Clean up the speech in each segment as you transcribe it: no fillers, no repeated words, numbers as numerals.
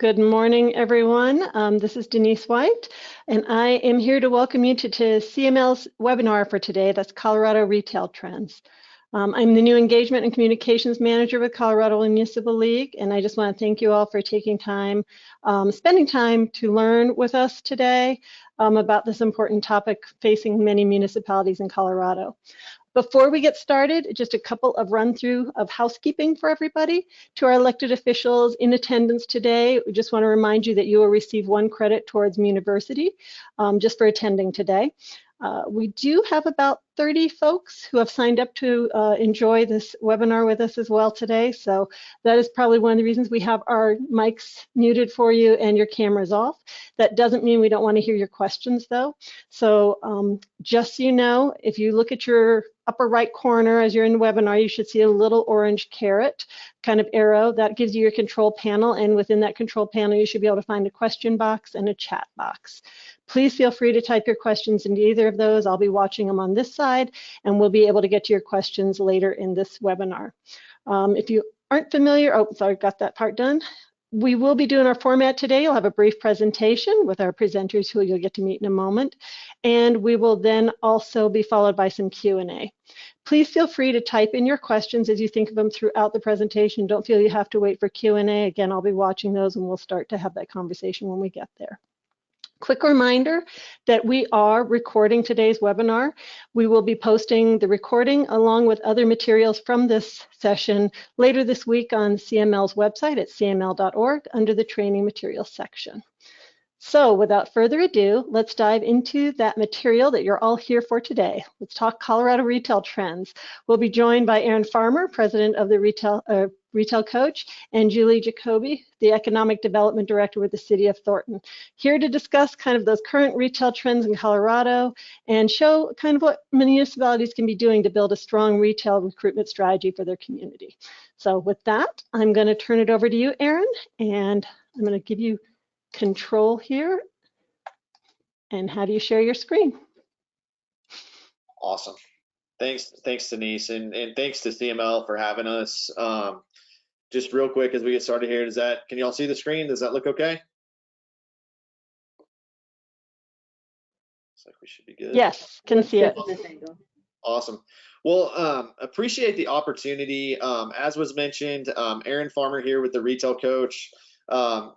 Good morning, everyone. This is Denise White, and I am here to welcome you to CML's webinar for today. That's Colorado Retail Trends. I'm the new Engagement and Communications Manager with Colorado Municipal League, and I just want to thank you all for taking time, spending time to learn with us today about this important topic facing many municipalities in Colorado. Before we get started, just a couple of run-through of housekeeping for everybody. To our elected officials in attendance today, we just want to remind you that you will receive 1 credit towards University just for attending today. We do have about 30 folks who have signed up to enjoy this webinar with us as well today. So that is probably one of the reasons we have our mics muted for you and your cameras off. That doesn't mean we don't want to hear your questions though. So just so you know, if you look at your upper right corner as you're in the webinar, you should see a little orange caret kind of arrow. That gives you your control panel, and within that control panel you should be able to find a question box and a chat box. Please feel free to type your questions into either of those. I'll be watching them on this side, and we'll be able to get to your questions later in this webinar. If you aren't familiar, oh, sorry, got that part done. We will be doing our format today. You'll have a brief presentation with our presenters who you'll get to meet in a moment, and we will then also be followed by some Q&A. Please feel free to type in your questions as you think of them throughout the presentation. Don't feel you have to wait for Q&A. Again, I'll be watching those, and we'll start to have that conversation when we get there. Quick reminder that we are recording today's webinar. We will be posting the recording along with other materials from this session later this week on CML's website at cml.org under the training materials section. So without further ado, let's dive into that material that you're all here for today. Let's talk Colorado retail trends. We'll be joined by Aaron Farmer, president of the Retail Coach, and Julie Jacoby, the Economic Development Director with the City of Thornton, here to discuss kind of those current retail trends in Colorado and show kind of what municipalities can be doing to build a strong retail recruitment strategy for their community. So with that, I'm going to turn it over to you, Aaron, and I'm going to give you control here and how do you share your screen. Awesome. Thanks Denise, and thanks to CML for having us. Just real quick as we get started here, can you all see the screen? Does that look okay? Looks like we should be good. Yes, can see it. Awesome. Well, appreciate the opportunity. As was mentioned, Aaron Farmer here with the Retail Coach.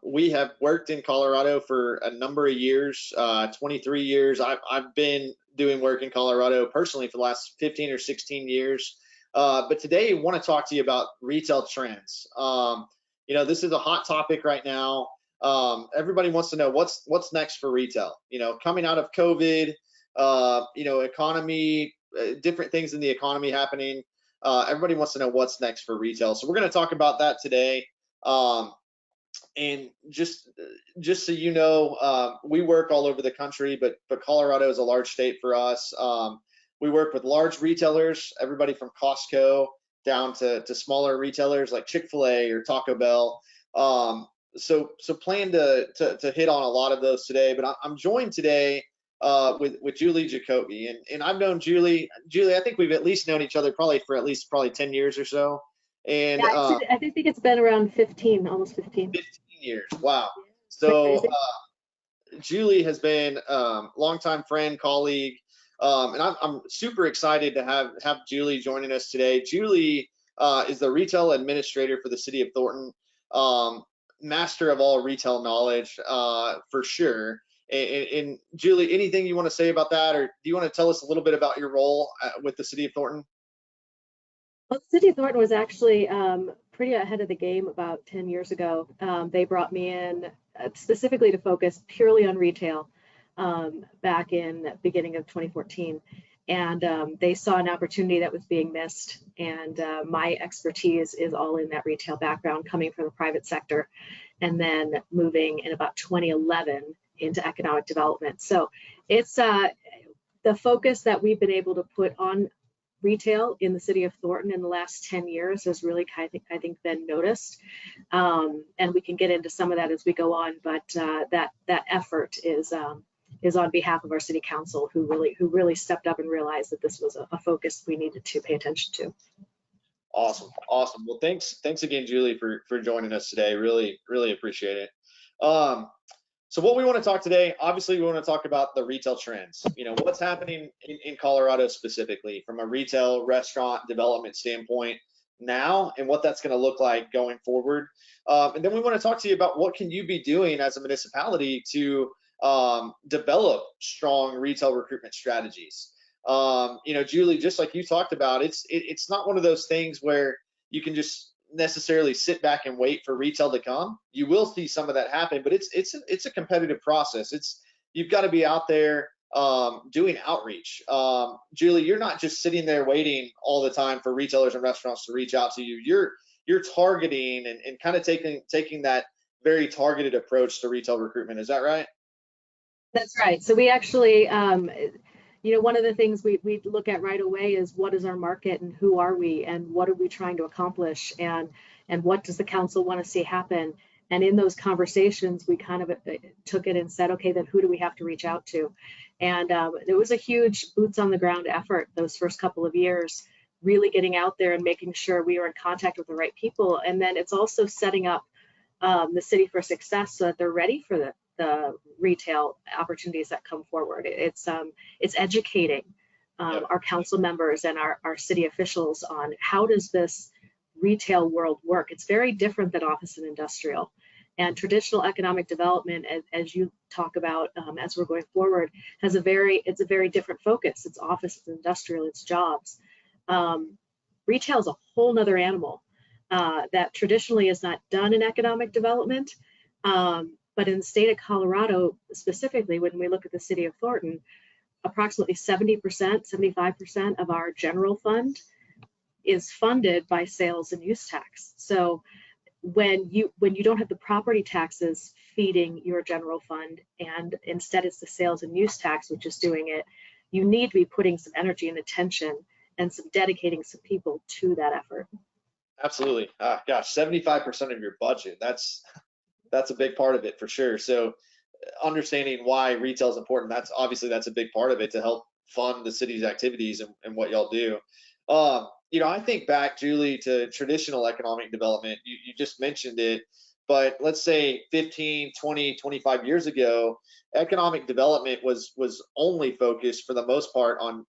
We have worked in Colorado for a number of years, 23 years. I've been doing work in Colorado personally for the last 15 or 16 years. But today I want to talk to you about retail trends. You know, this is a hot topic right now. Everybody wants to know what's next for retail. You know, coming out of COVID, you know, economy, different things in the economy happening. Everybody wants to know what's next for retail. So we're going to talk about that today. And just so you know, we work all over the country, but Colorado is a large state for us. We work with large retailers, everybody from Costco down to smaller retailers like Chick-fil-A or Taco Bell. So plan to hit on a lot of those today. But I'm joined today with Julie Jacoby, and I've known Julie. I think we've at least known each other probably 10 years or so. And yeah, I think it's been around 15, almost 15. 15 years. Wow. So Julie has been longtime friend, colleague, and I'm super excited to have Julie joining us today. Julie is the retail administrator for the City of Thornton, master of all retail knowledge for sure. And Julie, anything you want to say about that, or do you want to tell us a little bit about your role with the City of Thornton? Well, the City of Thornton was actually pretty ahead of the game about 10 years ago. They brought me in specifically to focus purely on retail back in the beginning of 2014. And they saw an opportunity that was being missed. And my expertise is all in that retail background, coming from the private sector, and then moving in about 2011 into economic development. So it's the focus that we've been able to put on retail in the City of Thornton in the last 10 years has really, I think been noticed, and we can get into some of that as we go on. But that effort is on behalf of our City Council, who really stepped up and realized that this was a focus we needed to pay attention to. Awesome. Well, thanks again, Julie, for joining us today. Really appreciate it. So what we want to talk today, obviously we want to talk about the retail trends. What's happening in Colorado specifically from a retail restaurant development standpoint now, and what that's going to look like going forward. And then we want to talk to you about what can you be doing as a municipality to develop strong retail recruitment strategies. Julie, just like you talked about, it's not one of those things where you can just necessarily sit back and wait for retail to come. You will see some of that happen, but it's a competitive process. You've got to be out there doing outreach. Julie, you're not just sitting there waiting all the time for retailers and restaurants to reach out to you. You're targeting and kind of taking that very targeted approach to retail recruitment. Is that right? That's right. So we actually, one of the things we look at right away is what is our market and who are we and what are we trying to accomplish and what does the council want to see happen? And in those conversations, we kind of took it and said, okay, then who do we have to reach out to? And it was a huge boots on the ground effort those first couple of years, really getting out there and making sure we were in contact with the right people. And then it's also setting up the city for success so that they're ready for the retail opportunities that come forward. It's educating our council members and our city officials on how does this retail world work. It's very different than office and industrial. And traditional economic development, as you talk about as we're going forward, it's a very different focus. It's office and industrial, it's jobs. Retail is a whole nother animal that traditionally is not done in economic development. But in the state of Colorado, specifically, when we look at the city of Thornton, approximately 70%, 75% of our general fund is funded by sales and use tax. So when you don't have the property taxes feeding your general fund, and instead it's the sales and use tax which is doing it, you need to be putting some energy and attention and dedicating some people to that effort. Absolutely. Gosh, 75% of your budget. That's a big part of it for sure. So understanding why retail is important, that's a big part of it to help fund the city's activities and what y'all do. I think back, Julie, to traditional economic development. You just mentioned it, but let's say 15, 20, 25 years ago, economic development was only focused for the most part on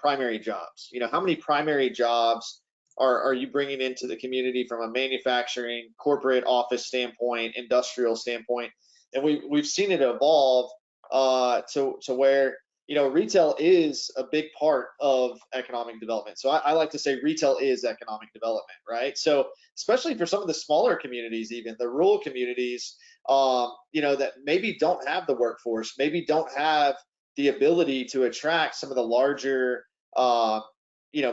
primary jobs. How many primary jobs are you bringing into the community from a manufacturing, corporate office standpoint, industrial standpoint? And we've seen it evolve to where retail is a big part of economic development. So I like to say retail is economic development, right? So especially for some of the smaller communities, even the rural communities, that maybe don't have the workforce, maybe don't have the ability to attract some of the larger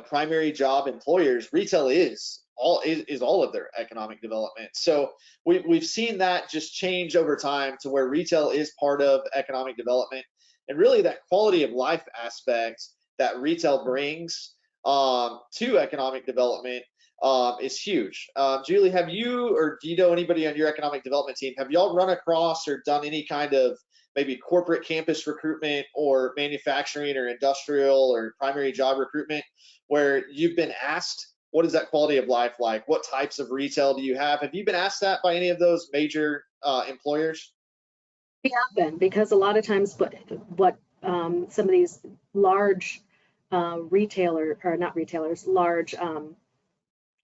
primary job employers. Retail is all of their economic development. So we've seen that just change over time to where retail is part of economic development, and really that quality of life aspect that retail brings to economic development is huge. Julie, have you, or do you know anybody on your economic development team, have y'all run across or done any kind of maybe corporate campus recruitment or manufacturing or industrial or primary job recruitment where you've been asked, what is that quality of life like? What types of retail do you have? Have you been asked that by any of those major employers? We have been, because a lot of times what some of these large large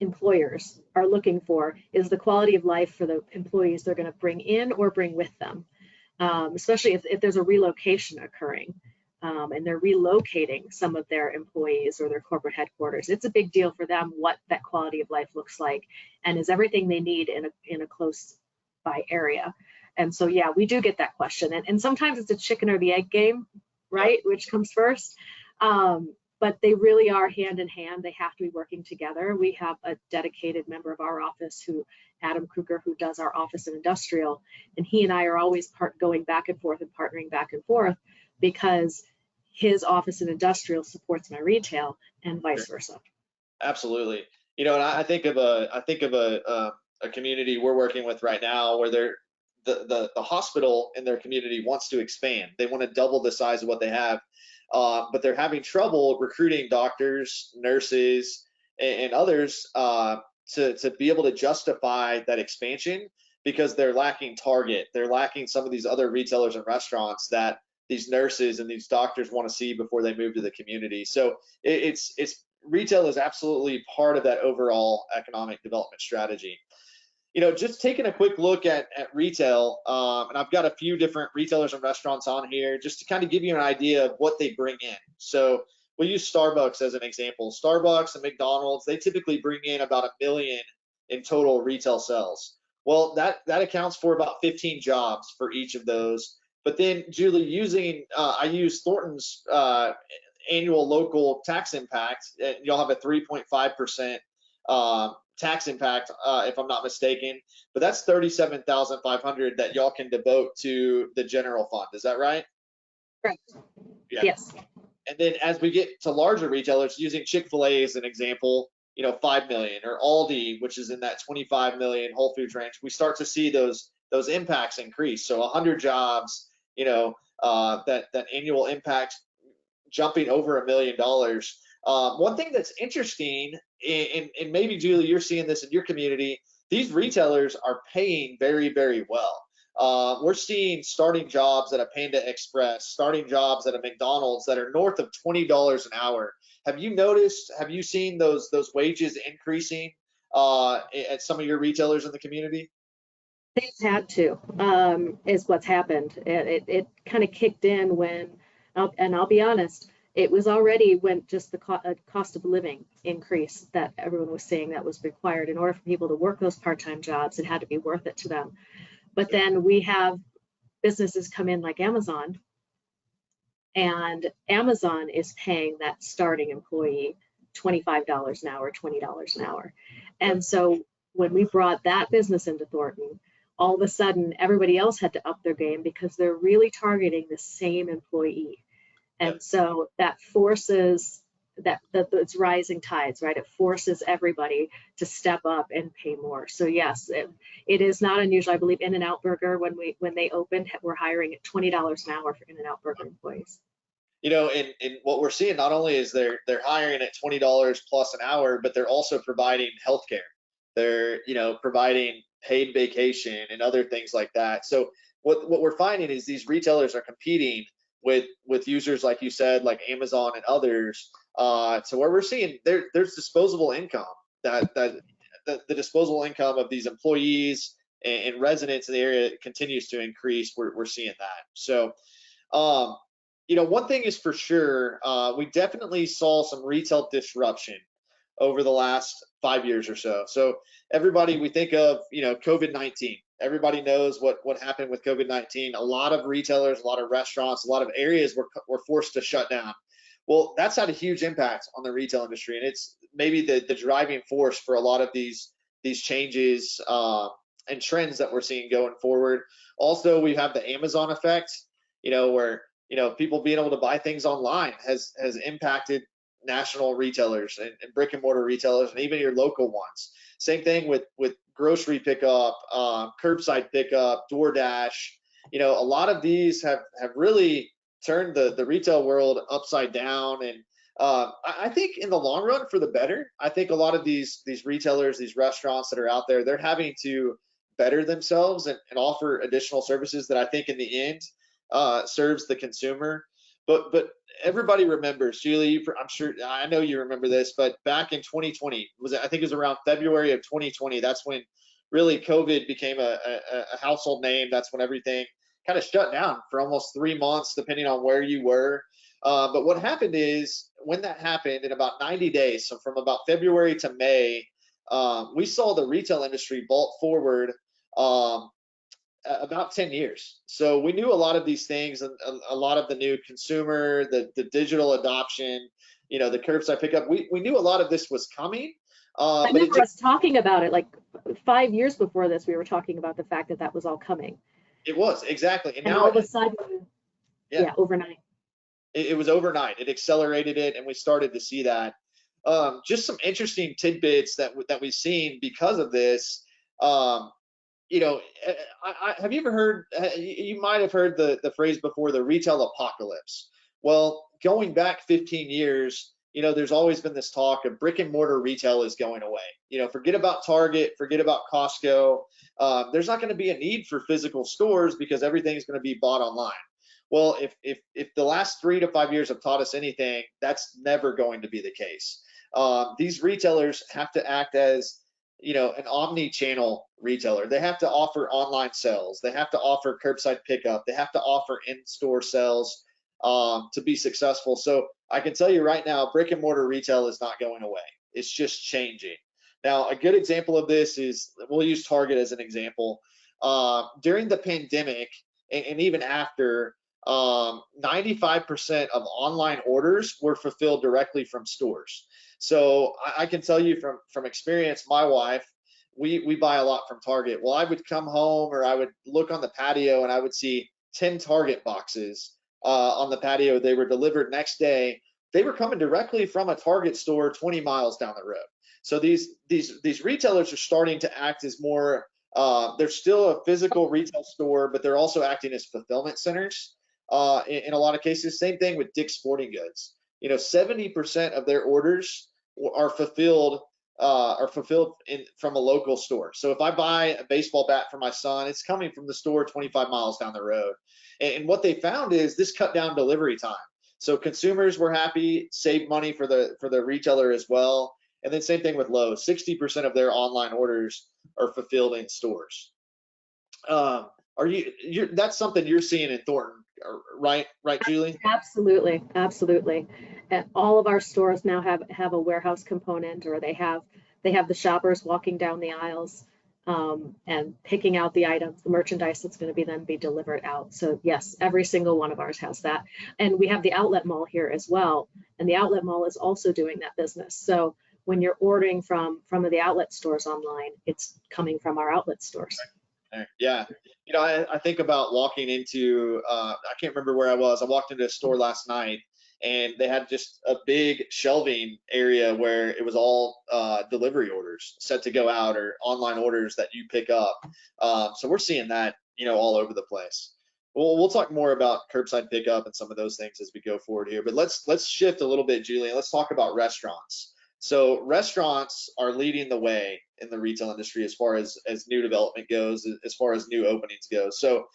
employers are looking for is the quality of life for the employees they're going to bring in or bring with them. Especially if there's a relocation occurring and they're relocating some of their employees or their corporate headquarters. It's a big deal for them what that quality of life looks like and is everything they need in a close by area. And so, yeah, we do get that question. And sometimes it's a chicken or the egg game, right? Which comes first? But they really are hand in hand. They have to be working together. We have a dedicated member of our office, Adam Kruger, who does our office and industrial, and he and I are always going back and forth and partnering back and forth because his office and industrial supports my retail and vice versa. Absolutely. And I think of a community we're working with right now where the hospital in their community wants to expand. They want to double the size of what they have. But they're having trouble recruiting doctors, nurses, and others to be able to justify that expansion because they're lacking Target, they're lacking some of these other retailers and restaurants that these nurses and these doctors want to see before they move to the community. So it's retail is absolutely part of that overall economic development strategy. Just taking a quick look at retail, and I've got a few different retailers and restaurants on here just to kind of give you an idea of what they bring in. So we'll use Starbucks as an example. Starbucks and McDonald's, they typically bring in about $1 million in total retail sales. Well, that accounts for about 15 jobs for each of those. But then, Julie, I use Thornton's annual local tax impact. You'll have a 3.5% tax impact, if I'm not mistaken. But that's 37,500 that y'all can devote to the general fund. Is that right? Right. Yeah. Yes. And then as we get to larger retailers, using Chick-fil-A as an example, 5 million, or Aldi, which is in that 25 million Whole Foods range, we start to see those impacts increase. So 100 jobs, that annual impact jumping over $1 million. One thing that's interesting, and maybe Julie, you're seeing this in your community, these retailers are paying very, very well. We're seeing starting jobs at a Panda Express, starting jobs at a McDonald's that are north of $20 an hour. Have you seen those wages increasing at some of your retailers in the community? They've had to, is what's happened. It kind of kicked in when, and I'll be honest, it was already when just the cost of living increase that everyone was saying that was required in order for people to work those part-time jobs. It had to be worth it to them. But then we have businesses come in like Amazon, and Amazon is paying that starting employee $25 an hour, $20 an hour. And so when we brought that business into Thornton, all of a sudden everybody else had to up their game because they're really targeting the same employee. And so that forces that it's rising tides, right? It forces everybody to step up and pay more. So yes, it is not unusual. I believe In-N-Out Burger, when they opened, we're hiring at $20 an hour for In-N-Out Burger employees. And what we're seeing not only is they're hiring at $20 plus an hour, but they're also providing healthcare. They're providing paid vacation and other things like that. So what we're finding is these retailers are competing with users, like you said, like Amazon and others. So where we're seeing there's disposable income, that the disposable income of these employees and residents in the area continues to increase. We're seeing that. So one thing is for sure, we definitely saw some retail disruption over the last 5 years or so. So everybody, we think of COVID-19. Everybody knows what happened with COVID-19. A lot of retailers, a lot of restaurants, a lot of areas were forced to shut down. Well, that's had a huge impact on the retail industry, and it's maybe the driving force for a lot of these changes and trends that we're seeing going forward. Also, we have the Amazon effect, where people being able to buy things online has impacted national retailers and brick and mortar retailers, and even your local ones. Same thing with grocery pickup, curbside pickup, DoorDash. A lot of these have really turned the retail world upside down, and I think in the long run for the better. I think a lot of these retailers, these restaurants that are out there, they're having to better themselves and offer additional services that I think in the end serves the consumer. But everybody remembers, Julie, I know you remember this, but back in 2020, I think it was around February of 2020, that's when really COVID became a household name. That's when everything kind of shut down for almost 3 months, depending on where you were. But what happened is, when that happened, in about 90 days, so from about February to May, we saw the retail industry bolt forward about 10 years. So we knew a lot of these things, and a lot of the new consumer, the digital adoption, the curbside pickup. We knew a lot of this was coming. I remember us talking about it like 5 years before this. We were talking about the fact that was all coming. It was, exactly. And now all of a sudden, overnight. It was overnight. It accelerated it, and we started to see that. Just some interesting tidbits that we've seen because of this. Have you ever heard, you might have heard the phrase before, the retail apocalypse. Well, going back 15 years, there's always been this talk of brick and mortar retail is going away. Forget about Target, forget about Costco. There's not going to be a need for physical stores because everything's going to be bought online. Well, if the last 3 to 5 years have taught us anything, that's never going to be the case. These retailers have to act as an omni-channel retailer. They have to offer online sales. They have to offer curbside pickup. They have to offer in-store sales to be successful. So I can tell you right now, brick and mortar retail is not going away. It's just changing. Now, a good example of this is, we'll use Target as an example. During the pandemic and even after, 95% of online orders were fulfilled directly from stores. So I can tell you from experience, my wife, we buy a lot from Target. Well, I would come home or I would look on the patio and I would see 10 Target boxes on the patio. They were delivered next day. They were coming directly from a Target store 20 miles down the road. So these retailers are starting to act as more, they're still a physical retail store, but they're also acting as fulfillment centers in a lot of cases. Same thing with Dick's Sporting Goods. 70% of their orders are fulfilled from a local store. So if I buy a baseball bat for my son, it's coming from the store 25 miles down the road. And what they found is this cut down delivery time. So consumers were happy, saved money for the retailer as well. And then same thing with Lowe's. 60% of their online orders are fulfilled in stores. That's something you're seeing in Thornton, right, Julie? Absolutely. And all of our stores now have a warehouse component, or they have the shoppers walking down the aisles and picking out the items, the merchandise that's going to then be delivered out. So yes, every single one of ours has that. And we have the outlet mall here as well. And the outlet mall is also doing that business. So when you're ordering from the outlet stores online, it's coming from our outlet stores. Yeah. I think about walking into, I can't remember where I was. I walked into a store last night and they had just a big shelving area where it was all delivery orders set to go out, or online orders that you pick up. So we're seeing that, all over the place. We'll talk more about curbside pickup and some of those things as we go forward here, but let's shift a little bit, Julie, and let's talk about restaurants. So restaurants are leading the way in the retail industry as far as new development goes, as far as new openings go. So,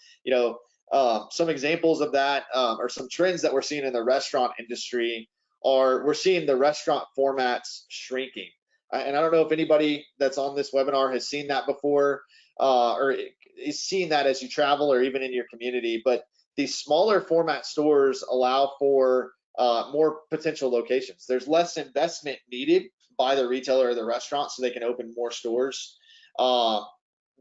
some examples of that or some trends that we're seeing in the restaurant industry are, we're seeing the restaurant formats shrinking. And I don't know if anybody that's on this webinar has seen that before or is seeing that as you travel or even in your community, but these smaller format stores allow for more potential locations. There's less investment needed by the retailer or the restaurant so they can open more stores.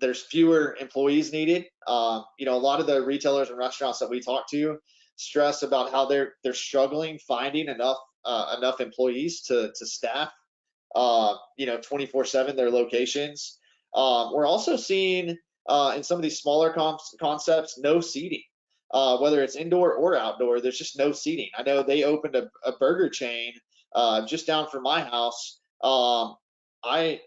There's fewer employees needed. A lot of the retailers and restaurants that we talk to stress about how they're struggling finding enough employees to staff 24/7 their locations. We're also seeing in some of these smaller concepts, no seating. Whether it's indoor or outdoor, there's just no seating. I know they opened a burger chain just down from my house. I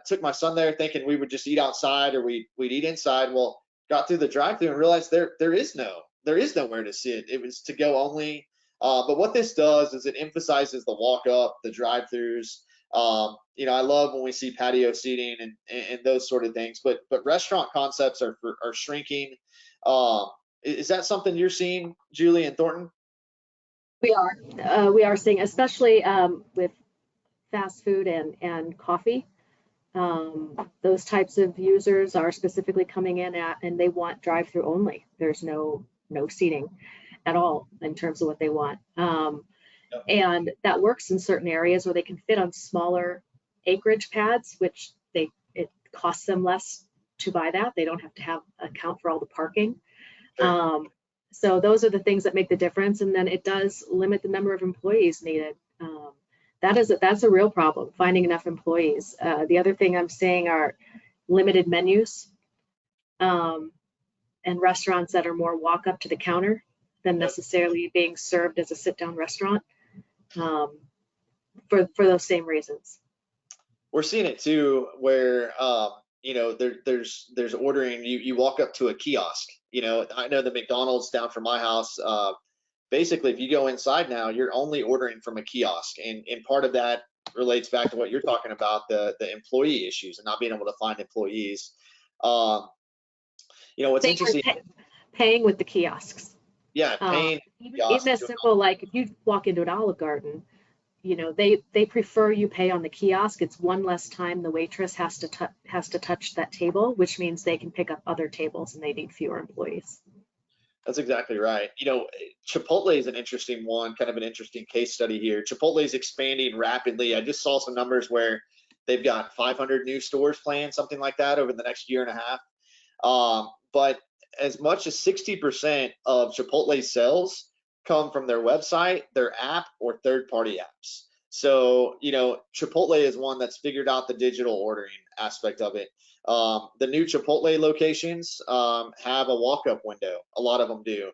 took my son there thinking we would just eat outside or we'd eat inside. Well, got through the drive-thru and realized there is nowhere to sit. It was to go only. But what this does is it emphasizes the walk up, the drive-thrus. I love when we see patio seating and those sort of things. But restaurant concepts are shrinking. Is that something you're seeing, Julie, in Thornton? We are seeing, especially with fast food and coffee. Those types of users are specifically coming in and they want drive-through only. There's no seating at all in terms of what they want. And that works in certain areas where they can fit on smaller acreage pads, which it costs them less to buy that. They don't have to account for all the parking. Sure. So those are the things that make the difference, and then it does limit the number of employees needed. That's a real problem, finding enough employees. The other thing I'm seeing are limited menus and restaurants that are more walk up to the counter than necessarily being served as a sit-down restaurant for those same reasons. We're seeing it too, where there's ordering. You walk up to a kiosk. I know the McDonald's down from my house. basically, if you go inside now, you're only ordering from a kiosk, and part of that relates back to what you're talking about, the employee issues and not being able to find employees. What's interesting. Paying with the kiosks. Yeah, paying. Even as simple, like if you walk into an Olive Garden, they prefer you pay on the kiosk. It's one less time the waitress has to touch that table, which means they can pick up other tables and they need fewer employees. That's exactly right. Chipotle is an interesting one, kind of an interesting case study here. Chipotle is expanding rapidly. I just saw some numbers where they've got 500 new stores planned, something like that, over the next year and a half. But as much as 60% of Chipotle's sales come from their website, their app, or third-party apps. So, Chipotle is one that's figured out the digital ordering aspect of it. The new Chipotle locations have a walk-up window. A lot of them do.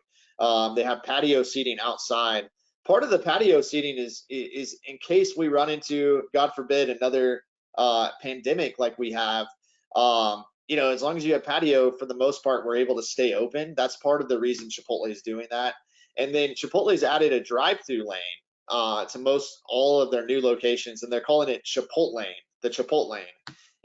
They have patio seating outside. Part of the patio seating is in case we run into, God forbid, another pandemic like we have. As long as you have patio, for the most part, we're able to stay open. That's part of the reason Chipotle is doing that. And then Chipotle's added a drive-through lane to most all of their new locations, and they're calling it Chipotlane, the Chipotlane.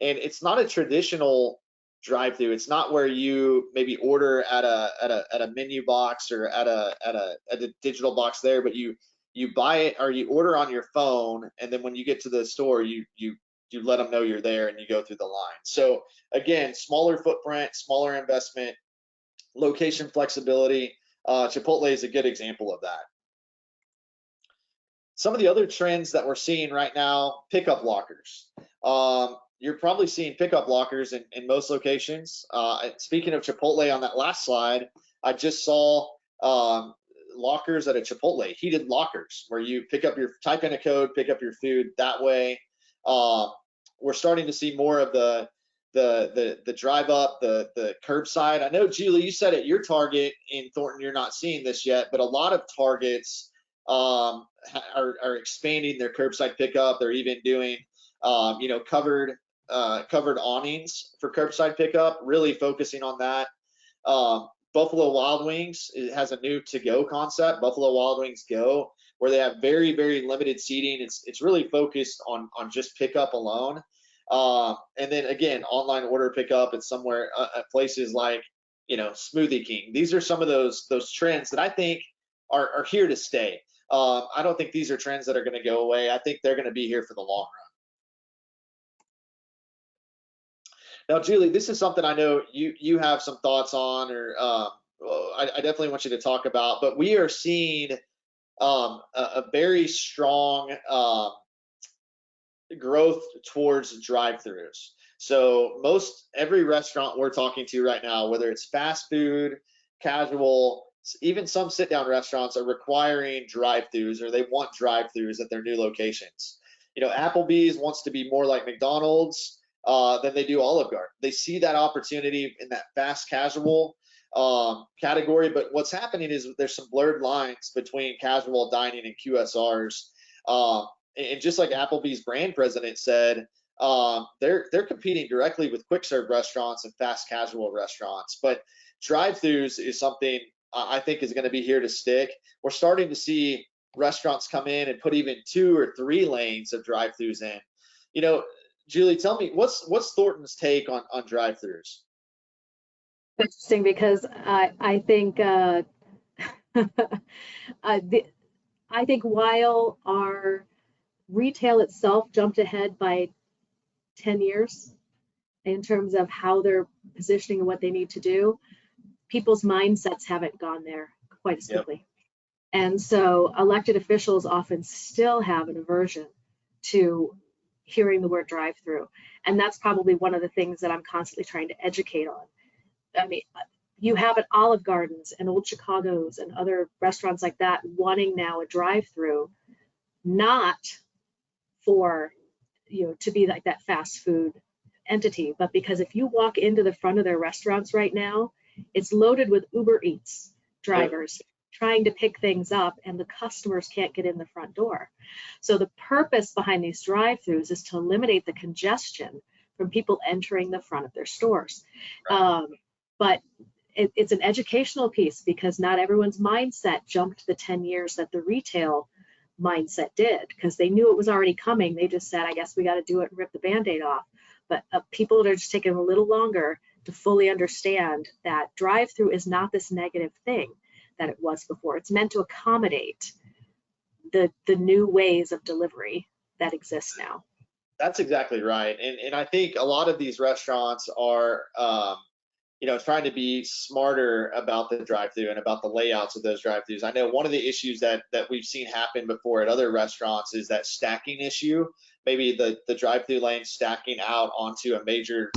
And it's not a traditional drive-through. It's not where you maybe order at a menu box or at a digital box there, but you buy it or you order on your phone, and then when you get to the store, you let them know you're there and you go through the line. So again, smaller footprint, smaller investment, location flexibility. Chipotle is a good example of that. Some of the other trends that we're seeing right now, pickup lockers. You're probably seeing pickup lockers in most locations. Speaking of Chipotle, on that last slide, I just saw lockers at a Chipotle, heated lockers, where you type in a code, pick up your food that way. We're starting to see more of the drive up, the curbside. I know, Julie, you said at your Target in Thornton, you're not seeing this yet, but a lot of Targets are expanding their curbside pickup. They're even doing covered awnings for curbside pickup, really focusing on that. Buffalo Wild Wings has a new to-go concept, Buffalo Wild Wings Go, where they have very, very limited seating. It's really focused on just pickup alone. And then again, online order pickup at somewhere at places like Smoothie King. These are some of those trends that I think are here to stay. I don't think these are trends that are going to go away. I think they're going to be here for the long run. Now, Julie, this is something I know you have some thoughts on, or I definitely want you to talk about. But we are seeing a very strong growth towards drive-throughs. So every restaurant we're talking to right now, whether it's fast food, casual, even some sit-down restaurants, are requiring drive-throughs, or they want drive-throughs at their new locations. Applebee's wants to be more like McDonald's than they do Olive Garden. They see that opportunity in that fast casual category, but what's happening is there's some blurred lines between casual dining and QSRs. And just like Applebee's brand president said, they're competing directly with quick serve restaurants and fast casual restaurants. But drive-throughs is something I think is going to be here to stick. We're starting to see restaurants come in and put even 2 or 3 lanes of drive-throughs in. Julie, tell me, what's Thornton's take on drive-throughs? Interesting, because I think I think while our retail itself jumped ahead by 10 years in terms of how they're positioning and what they need to do, people's mindsets haven't gone there quite as quickly. Yep. And so elected officials often still have an aversion to hearing the word drive-through. And that's probably one of the things that I'm constantly trying to educate on. I mean, you have at Olive Gardens and Old Chicago's and other restaurants like that wanting now a drive-through, not for, to be like that fast food entity, but because if you walk into the front of their restaurants right now, it's loaded with Uber Eats drivers trying to pick things up, and the customers can't get in the front door. So the purpose behind these drive-throughs is to eliminate the congestion from people entering the front of their stores. Right. But it's an educational piece, because not everyone's mindset jumped the 10 years that the retail mindset did, because they knew it was already coming. They just said, I guess we got to do it and rip the Band-Aid off. But people are just taking a little longer to fully understand that drive-through is not this negative thing that it was before. It's meant to accommodate the new ways of delivery that exist now. That's exactly right. And I think a lot of these restaurants are, trying to be smarter about the drive-through and about the layouts of those drive-throughs. I know one of the issues that we've seen happen before at other restaurants is that stacking issue. Maybe the drive-through lane stacking out onto a major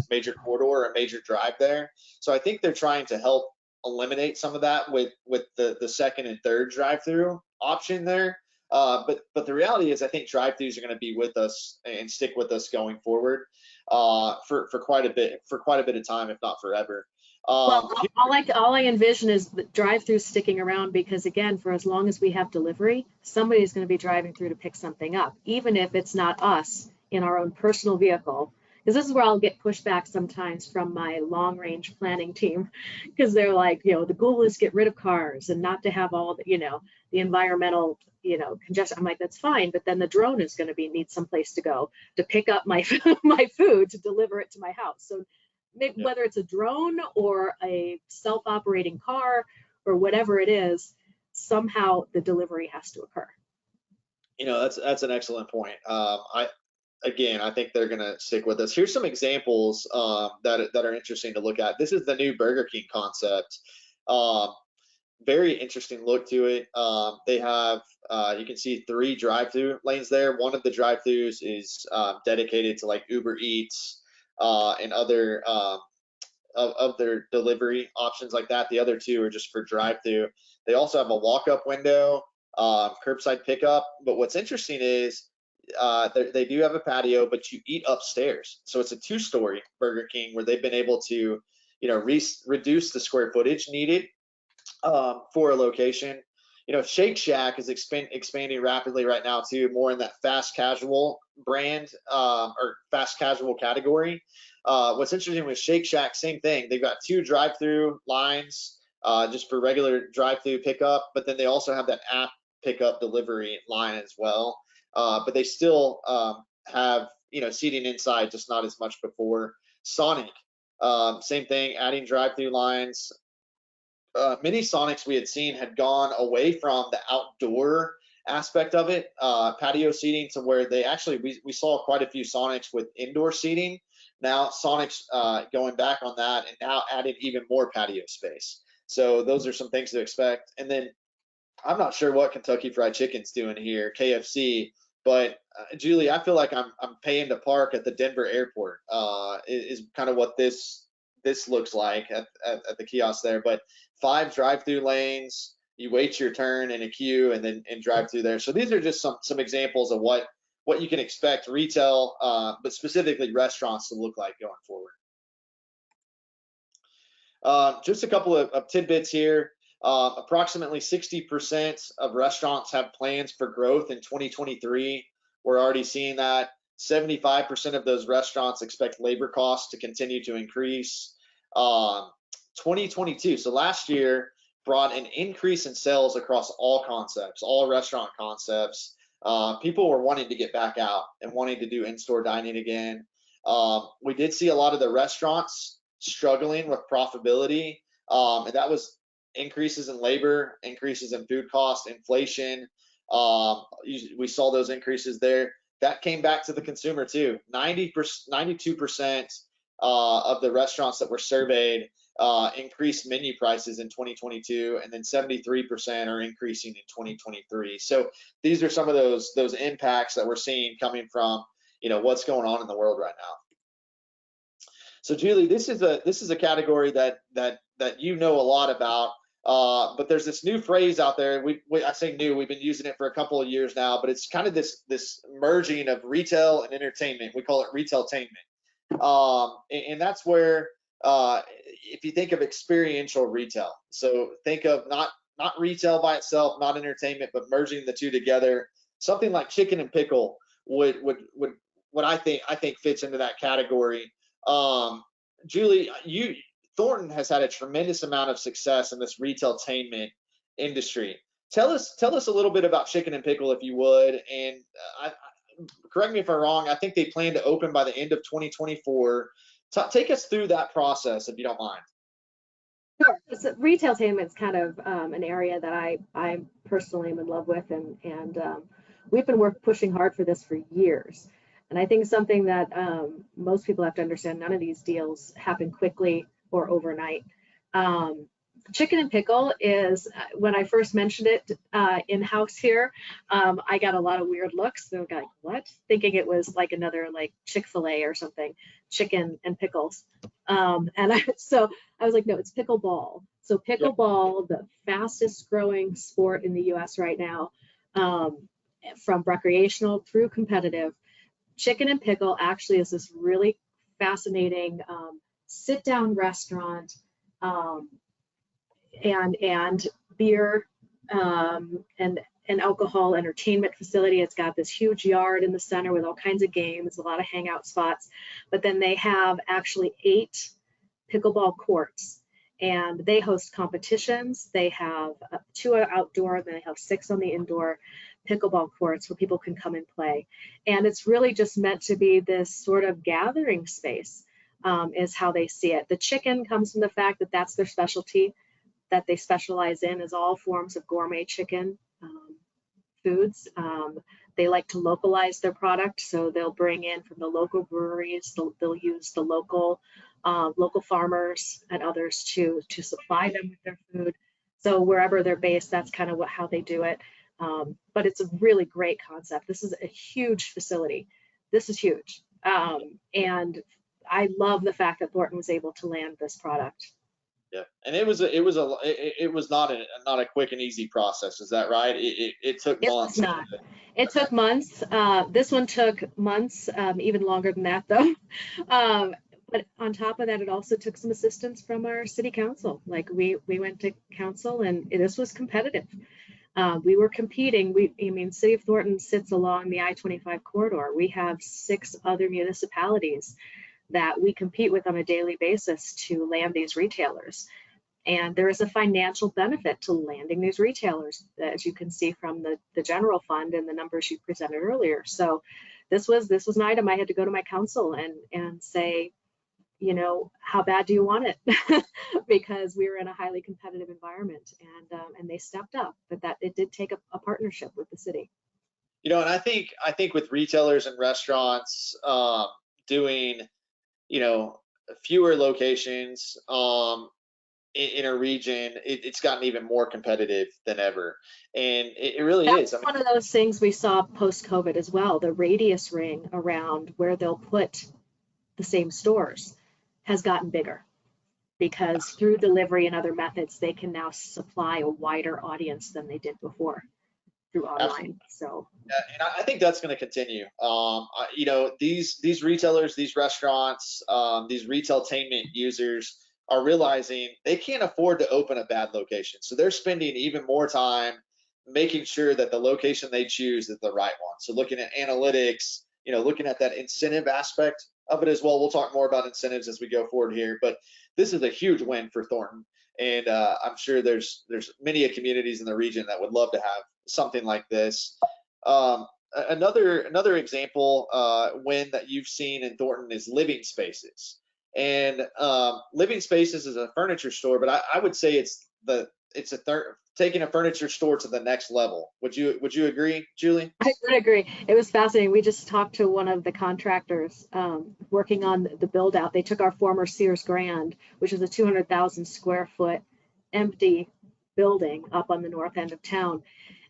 corridor or a major drive there. So I think they're trying to help eliminate some of that with the second and third drive-through option there. But the reality is, I think drive-throughs are going to be with us and stick with us going forward for quite a bit of time, if not forever. Well, all I envision is the drive-through sticking around, because again, for as long as we have delivery, somebody's going to be driving through to pick something up, even if it's not us in our own personal vehicle. Because this is where I'll get pushback sometimes from my long-range planning team, because they're like, the goal is get rid of cars and not to have all the, the environmental, congestion. I'm like, that's fine, but then the drone is going to need someplace to go to pick up my my food to deliver it to my house. So maybe whether it's a drone or a self-operating car or whatever it is, somehow the delivery has to occur. That's an excellent point. I think they're going to stick with us. Here's some examples that are interesting to look at. This is the new Burger King concept. Very interesting look to it. They have, you can see 3 drive-through lanes there. One of the drive-throughs is dedicated to like Uber Eats and other of their delivery options like that. The other 2 are just for drive-through. They also have a walk-up window, curbside pickup. But what's interesting is they do have a patio, but you eat upstairs. So it's a 2-story Burger King where they've been able to, reduce the square footage needed for a location. Shake Shack is expanding rapidly right now too, more in that fast casual brand or fast casual category. What's interesting with Shake Shack, same thing. They've got 2 drive-through lines just for regular drive-through pickup, but then they also have that app pickup delivery line as well. But they still have seating inside, just not as much before. Sonic, same thing, adding drive-through lines. Many Sonics we had seen had gone away from the outdoor aspect of it, patio seating, to where they actually, we saw quite a few Sonics with indoor seating. Now Sonics going back on that and now adding even more patio space. So those are some things to expect. And then I'm not sure what Kentucky Fried Chicken's doing here, KFC, but Julie, I feel like I'm paying to park at the Denver airport. Is kind of what this looks like at the kiosk there. But 5 drive-through lanes, you wait your turn in a queue and drive through there. So these are just some examples of what you can expect retail, but specifically restaurants, to look like going forward. Just a couple of tidbits here. Approximately 60% of restaurants have plans for growth in 2023. We're already seeing that. 75% of those restaurants expect labor costs to continue to increase. 2022, so last year, brought an increase in sales across all concepts, all restaurant concepts. People were wanting to get back out and wanting to do in-store dining again. We did see a lot of the restaurants struggling with profitability, and that was increases in labor, increases in food costs, inflation. We saw those increases there. That came back to the consumer too. 92% of the restaurants that were surveyed increased menu prices in 2022, and then 73% are increasing in 2023. So these are some of those impacts that we're seeing coming from what's going on in the world right now. So Julie, this is a category that you know a lot about. But there's this new phrase out there. I say new, we've been using it for a couple of years now, but it's kind of this merging of retail and entertainment. We call it retailtainment. And that's where, if you think of experiential retail, so think of not retail by itself, not entertainment, but merging the two together. Something like Chicken and Pickle would what I think fits into that category. Julie, Thornton has had a tremendous amount of success in this retailtainment industry. Tell us a little bit about Chicken and Pickle, if you would. And correct me if I'm wrong, I think they plan to open by the end of 2024. Take us through that process, if you don't mind. Sure. So retailtainment is kind of an area that I personally am in love with, and we've been pushing hard for this for years. And I think something that most people have to understand, none of these deals happen quickly or overnight. Chicken and Pickle is, when I first mentioned it in-house here, I got a lot of weird looks. They were like, what? Thinking it was like another like Chick-fil-A or something, chicken and pickles. So I was like, no, it's pickleball. So pickleball, the fastest growing sport in the US right now, from recreational through competitive. Chicken and Pickle actually is this really fascinating sit-down restaurant and beer and alcohol entertainment facility. It's got this huge yard in the center with all kinds of games, a lot of hangout spots. But then they have actually 8 pickleball courts, and they host competitions. They have 2 outdoor, and then they have 6 on the indoor pickleball courts where people can come and play. And it's really just meant to be this sort of gathering space, is how they see it. The chicken comes from the fact that that's their specialty, that they specialize in, is all forms of gourmet chicken foods. They like to localize their product, so they'll bring in from the local breweries. They'll use the local farmers and others to supply them with their food. So wherever they're based, that's kind of how they do it. But it's a really great concept. This is a huge facility. This is huge, and I love the fact that Thornton was able to land this product. Yeah, and it was not a quick and easy process. Is that right? It took months. It was not. It took months. This one took months, even longer than that though. But on top of that, it also took some assistance from our city council. Like we went to council, and this was competitive. We were competing. City of Thornton sits along the I-25 corridor. We have 6 other municipalities that we compete with on a daily basis to land these retailers. And there is a financial benefit to landing these retailers, as you can see from the general fund and the numbers you presented earlier. So this was an item I had to go to my council and say, how bad do you want it? Because we were in a highly competitive environment, and they stepped up, but that it did take a partnership with the city. And I think with retailers and restaurants doing, fewer locations in a region, it's gotten even more competitive than ever, and it really is. One of those things we saw post-COVID as well. The radius ring around where they'll put the same stores has gotten bigger, because through delivery and other methods, they can now supply a wider audience than they did before through online. Absolutely. So yeah, and I think that's going to continue. These retailers, these restaurants, these retailtainment users are realizing they can't afford to open a bad location, so they're spending even more time making sure that the location they choose is the right one. So looking at analytics, looking at that incentive aspect of it as well. We'll talk more about incentives as we go forward here, but this is a huge win for Thornton, and I'm sure there's many communities in the region that would love to have something like this. Another example win that you've seen in Thornton is Living Spaces, and Living Spaces is a furniture store, but I would say it's taking a furniture store to the next level. Would you agree, Julie? I would agree. It was fascinating. We just talked to one of the contractors working on the build out. They took our former Sears Grand, which is a 200,000 square foot empty building up on the north end of town,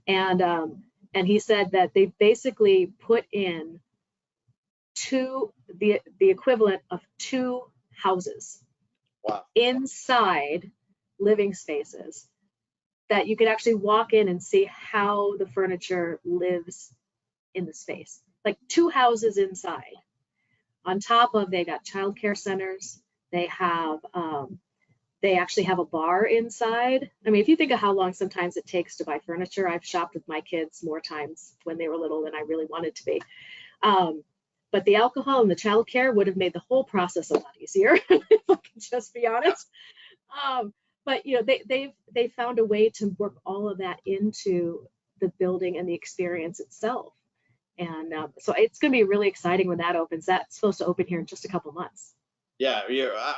and he said that they basically put in the equivalent of 2 houses. Wow. Inside Living Spaces, that you could actually walk in and see how the furniture lives in the space. Like 2 houses inside. On top of, they got childcare centers. They have, they actually have a bar inside. I mean, if you think of how long sometimes it takes to buy furniture, I've shopped with my kids more times when they were little than I really wanted to be. But the alcohol and the childcare would have made the whole process a lot easier, if I can just be honest. But you know, they found a way to work all of that into the building and the experience itself. And so it's going to be really exciting when that opens. That's supposed to open here in just a couple months. Yeah,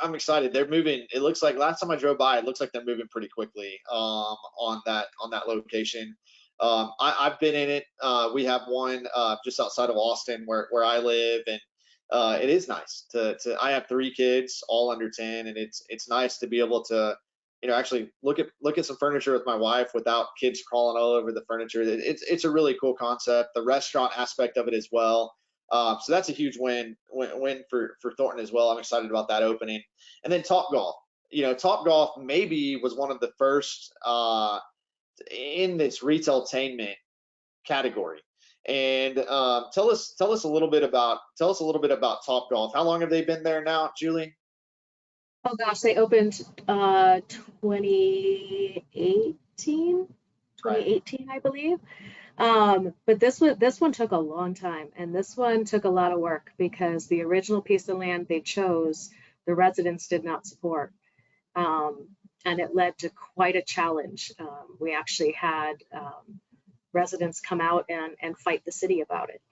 I'm excited. They're moving. It looks like last time I drove by, it looks like they're moving pretty quickly on that location. I've been in it. We have one just outside of Austin where I live, and it is nice to I have 3 kids, all under 10, and it's nice to be able to, you know, actually look at some furniture with my wife without kids crawling all over the furniture. It's a really cool concept. The restaurant aspect of it as well. So that's a huge win for Thornton as well. I'm excited about that opening. And then Topgolf. You know, Topgolf maybe was one of the first in this retailtainment category. And tell us a little bit about Topgolf. How long have they been there now, Julie? Oh gosh, they opened 2018, I believe. But this one took a long time, and this one took a lot of work because the original piece of land they chose, the residents did not support. And it led to quite a challenge. We actually had residents come out and fight the city about it.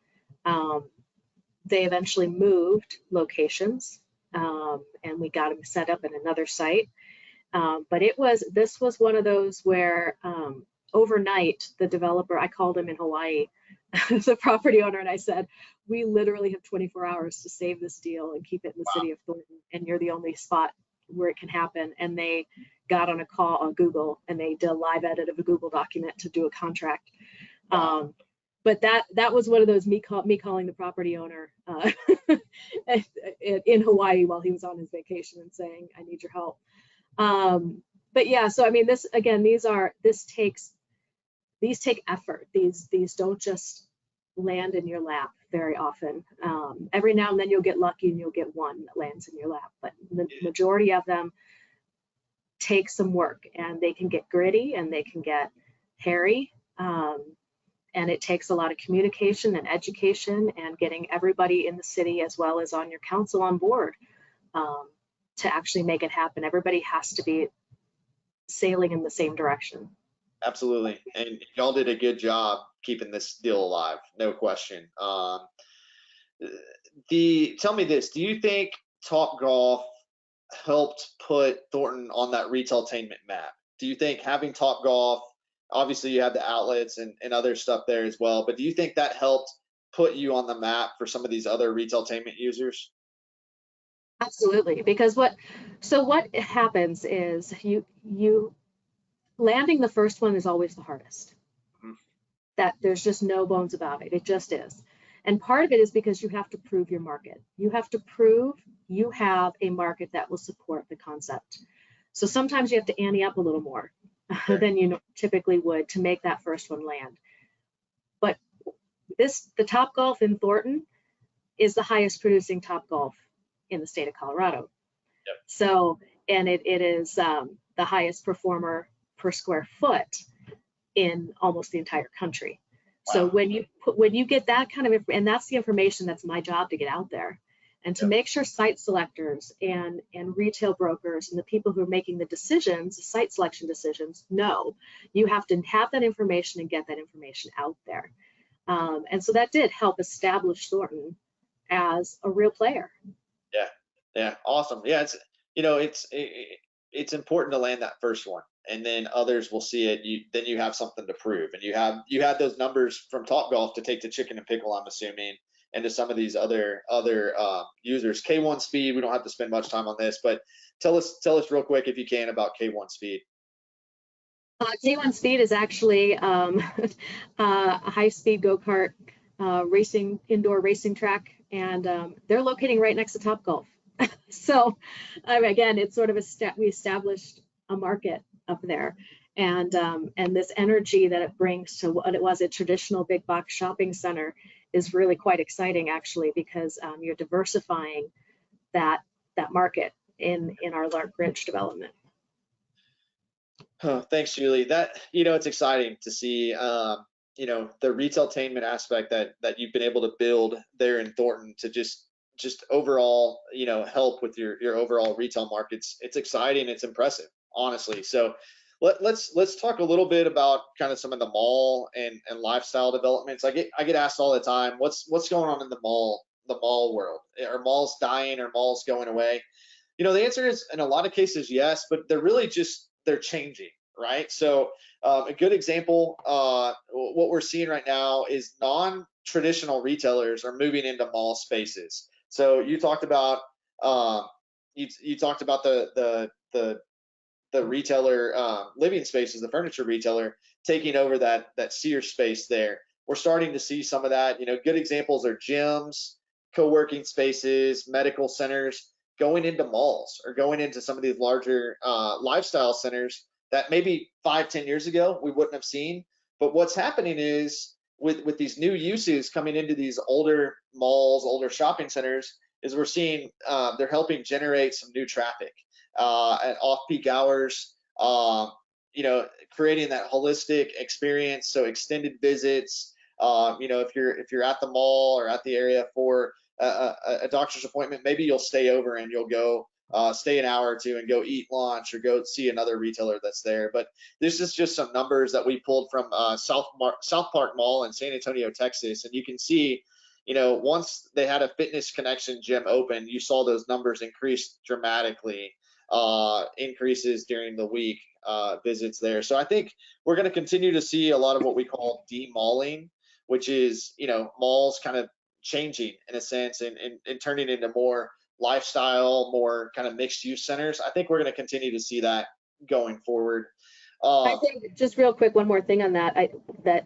They eventually moved locations, and we got them set up in another site. But this was one of those where overnight, the developer, I called him in Hawaii, the property owner, and I said, we literally have 24 hours to save this deal and keep it in the city of Thornton, and you're the only spot where it can happen. And they got on a call on Google, and they did a live edit of a Google document to do a contract. But that was one of those me calling the property owner in Hawaii while he was on his vacation and saying, I need your help. But yeah, so I mean, these take effort. These don't just land in your lap very often. Every now and then you'll get lucky and you'll get one that lands in your lap, but the majority of them take some work, and they can get gritty and they can get hairy. And it takes a lot of communication and education and getting everybody in the city as well as on your council on board to actually make it happen. Everybody has to be sailing in the same direction. Absolutely. And y'all did a good job keeping this deal alive, no question. Tell me this, do you think Topgolf helped put Thornton on that retailtainment map? Do you think having Topgolf, obviously you have the outlets and other stuff there as well, but do you think that helped put you on the map for some of these other retailtainment users? Absolutely, because what happens is you landing the first one is always the hardest. Mm-hmm. That there's just no bones about it. It just is. And part of it is because you have to prove your market. You have to prove you have a market that will support the concept. So sometimes you have to ante up a little more than you typically would to make that first one land. But the Topgolf in Thornton is the highest producing Topgolf in the state of Colorado. Yep. So, and it is the highest performer per square foot in almost the entire country. Wow. So when you get that kind of, and that's the information that's my job to get out there, and to make sure site selectors and retail brokers and the people who are making the decisions, the site selection decisions, know you have to have that information and get that information out there. And so that did help establish Thornton as a real player. Yeah, awesome. Yeah, it's important to land that first one, and then others will see it. Then you have something to prove, and you have those numbers from Topgolf to take to Chicken and Pickle, I'm assuming, and to some of these other users. K1 Speed, we don't have to spend much time on this, but tell us real quick, if you can, about K1 Speed. K1 Speed is actually a high-speed go-kart racing, indoor racing track, and they're locating right next to Topgolf. So again, it's sort of we established a market up there, and this energy that it brings to what it was a traditional big box shopping center is really quite exciting, actually, because you're diversifying that market in our Lark Ridge development. Oh, thanks, Julie. That, it's exciting to see you know, the retailtainment aspect that you've been able to build there in Thornton to just overall, you know, help with your overall retail markets. It's exciting. It's impressive, honestly. So let's talk a little bit about kind of some of the mall and lifestyle developments. I get asked all the time, what's going on in the mall world? Are malls dying? Are malls going away? You know, the answer is in a lot of cases yes, but they're really just they're changing, right? So a good example, what we're seeing right now is non-traditional retailers are moving into mall spaces. So you talked about you talked about the retailer living spaces, the furniture retailer taking over that Sears space there. We're starting to see some of that. You know, good examples are gyms, co-working spaces, medical centers going into malls or going into some of these larger lifestyle centers that maybe 5-10 years ago we wouldn't have seen. But what's happening is with these new uses coming into these older malls, older shopping centers, is we're seeing they're helping generate some new traffic at off-peak hours. You know, creating that holistic experience, so extended visits. You know, if you're at the mall or at the area for a doctor's appointment, maybe you'll stay over and you'll go stay an hour or two and go eat lunch or go see another retailer that's there. But this is just some numbers that we pulled from South Park Mall in San Antonio, Texas, and you can see, you know, once they had a Fitness Connection gym open, you saw those numbers increase dramatically, increases during the week, visits there. So I think we're going to continue to see a lot of what we call demalling, which is, you know, malls kind of changing in a sense and turning into more lifestyle, more kind of mixed use centers. I think we're going to continue to see that going forward. I think just real quick, one more thing on that.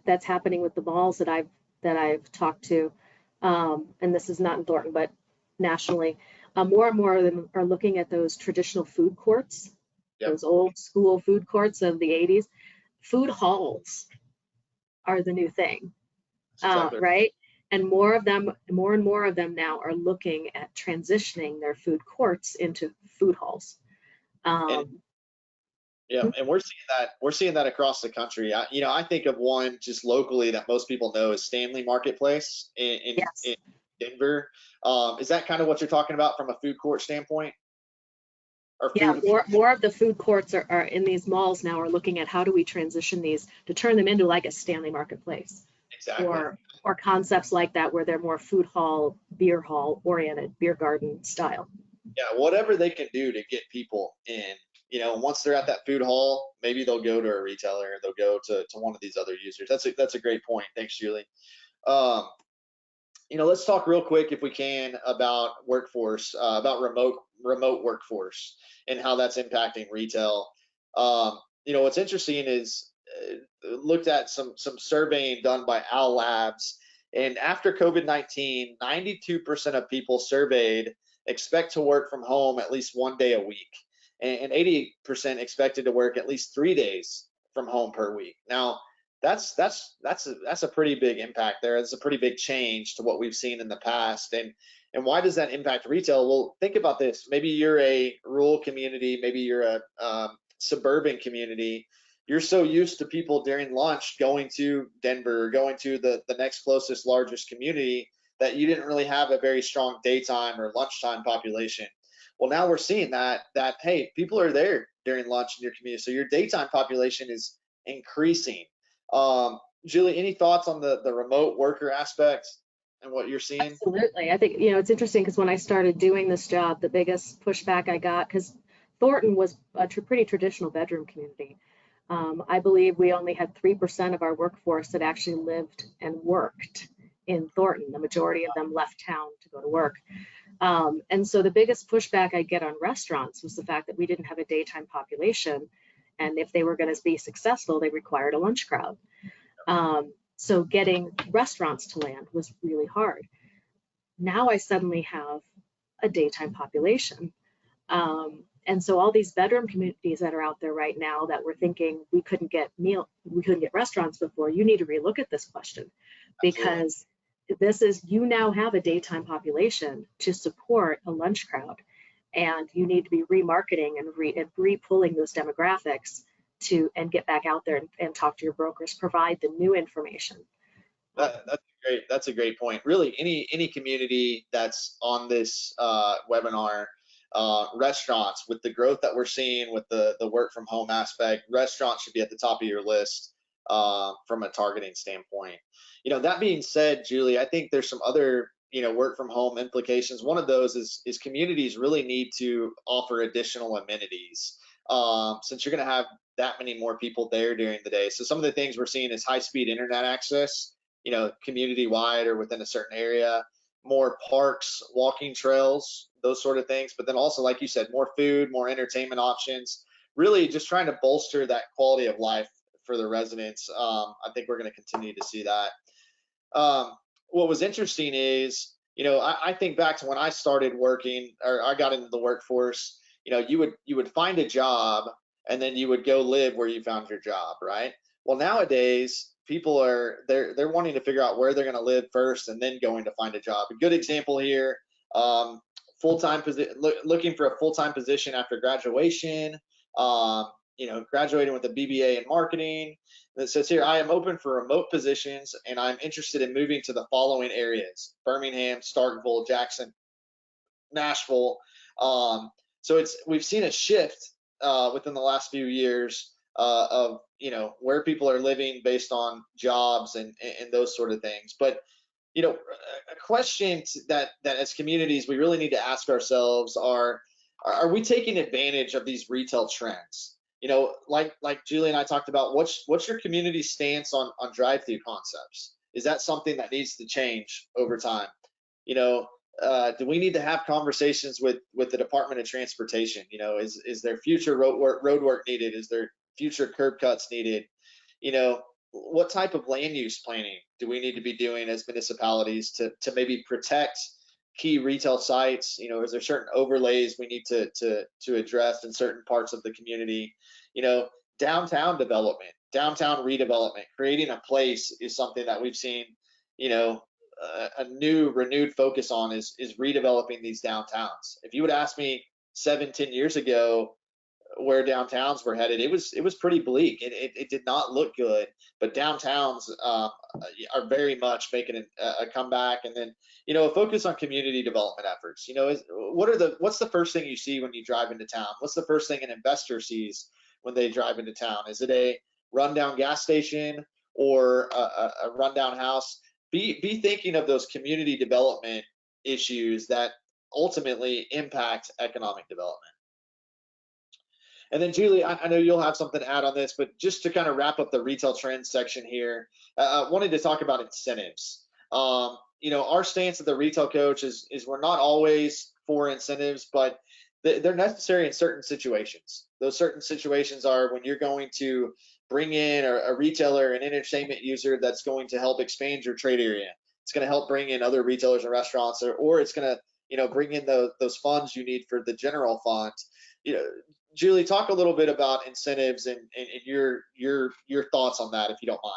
That's happening with the malls that I've talked to, and this is not in Thornton, but nationally. More and more of them are looking at those traditional food courts, Yep. those old school food courts of the 80s. Food halls are the new thing, Exactly. right? And more and more of them now are looking at transitioning their food courts into food halls. Yeah, and we're seeing that across the country. You know, I think of one just locally that most people know is Stanley Marketplace in Denver. Is that kind of what you're talking about from a food court standpoint? Or yeah, more of the food courts are in these malls now are looking at how do we transition these to turn them into like a Stanley Marketplace. Exactly. Or concepts like that where they're more food hall oriented, beer garden style. Yeah, whatever they can do to get people in. You know, once they're at that food hall, maybe they'll go to a retailer, they'll go to one of these other users. That's a great point. Thanks, Julie. You know, let's talk real quick, if we can, about workforce, about remote workforce and how that's impacting retail. You know, what's interesting is looked at some surveying done by Owl Labs, and after COVID-19, 92% of people surveyed expect to work from home at least one day a week, and 80% expected to work at least 3 days from home per week. Now, that's a pretty big impact there. It's a pretty big change to what we've seen in the past. And why does that impact retail? Well, think about this. Maybe you're a rural community, maybe you're a suburban community. You're so used to people during lunch going to Denver, going to the next closest largest community, that you didn't really have a very strong daytime or lunchtime population. Well, now we're seeing that hey, people are there during lunch in your community, so your daytime population is increasing. Julie, any thoughts on the remote worker aspect and what you're seeing? Absolutely. I think, you know, it's interesting because when I started doing this job, the biggest pushback I got, because Thornton was a pretty traditional bedroom community. I believe we only had 3% of our workforce that actually lived and worked in Thornton. The majority of them left town to go to work. And so the biggest pushback I get on restaurants was the fact that we didn't have a daytime population. And if they were going to be successful, they required a lunch crowd. So getting restaurants to land was really hard. Now I suddenly have a daytime population. And so all these bedroom communities that are out there right now that we're thinking we couldn't get restaurants before, you need to relook at this question, because you now have a daytime population to support a lunch crowd, and you need to be remarketing and re-pulling those demographics and get back out there and talk to your brokers, provide the new information. That's a great point. Really, any community that's on this webinar, restaurants, with the growth that we're seeing with the work from home aspect, restaurants should be at the top of your list from a targeting standpoint. That being said, Julie, I think there's some other work from home implications. One of those is communities really need to offer additional amenities since you're going to have that many more people there during the day. So some of the things we're seeing is high-speed internet access, community-wide or within a certain area, more parks, walking trails, those sort of things. But then also, like you said, more food, more entertainment options, really just trying to bolster that quality of life for the residents. I think we're going to continue to see that. What was interesting is, I think back to when I started working, or I got into the workforce, you would find a job and then you would go live where you found your job, right? Well, nowadays people they're wanting to figure out where they're going to live first and then going to find a job. A good example here, full-time looking for a full-time position after graduation, graduating with a BBA in marketing. And it says here, I am open for remote positions and I'm interested in moving to the following areas: Birmingham, Starkville, Jackson, Nashville. So we've seen a shift within the last few years of where people are living based on jobs and those sort of things. But a question that as communities we really need to ask ourselves are we taking advantage of these retail trends? Like Julie and I talked about, what's your community stance on drive-through concepts? Is that something that needs to change over time? Do we need to have conversations with the Department of Transportation? Is there future road work needed? Is there future curb cuts needed? What type of land use planning do we need to be doing as municipalities to maybe protect key retail sites? Is there certain overlays we need to address in certain parts of the community? Downtown development, downtown redevelopment, creating a place is something that we've seen, a new renewed focus on is redeveloping these downtowns. If you would ask me 7-10 years ago where downtowns were headed, it was pretty bleak. It did not look good, but downtowns are very much making a comeback. And then a focus on community development efforts. What's the first thing you see when you drive into town? What's the first thing an investor sees when they drive into town? Is it a rundown gas station or a rundown house? Be thinking of those community development issues that ultimately impact economic development. And then Julie, I know you'll have something to add on this, but just to kind of wrap up the retail trends section here, wanted to talk about incentives. Our stance at the Retail Coach is we're not always for incentives, but they're necessary in certain situations. Those certain situations are when you're going to bring in a retailer, an entertainment user that's going to help expand your trade area. It's going to help bring in other retailers and restaurants, or it's going to bring in those funds you need for the general fund. Julie, talk a little bit about incentives and your thoughts on that, if you don't mind.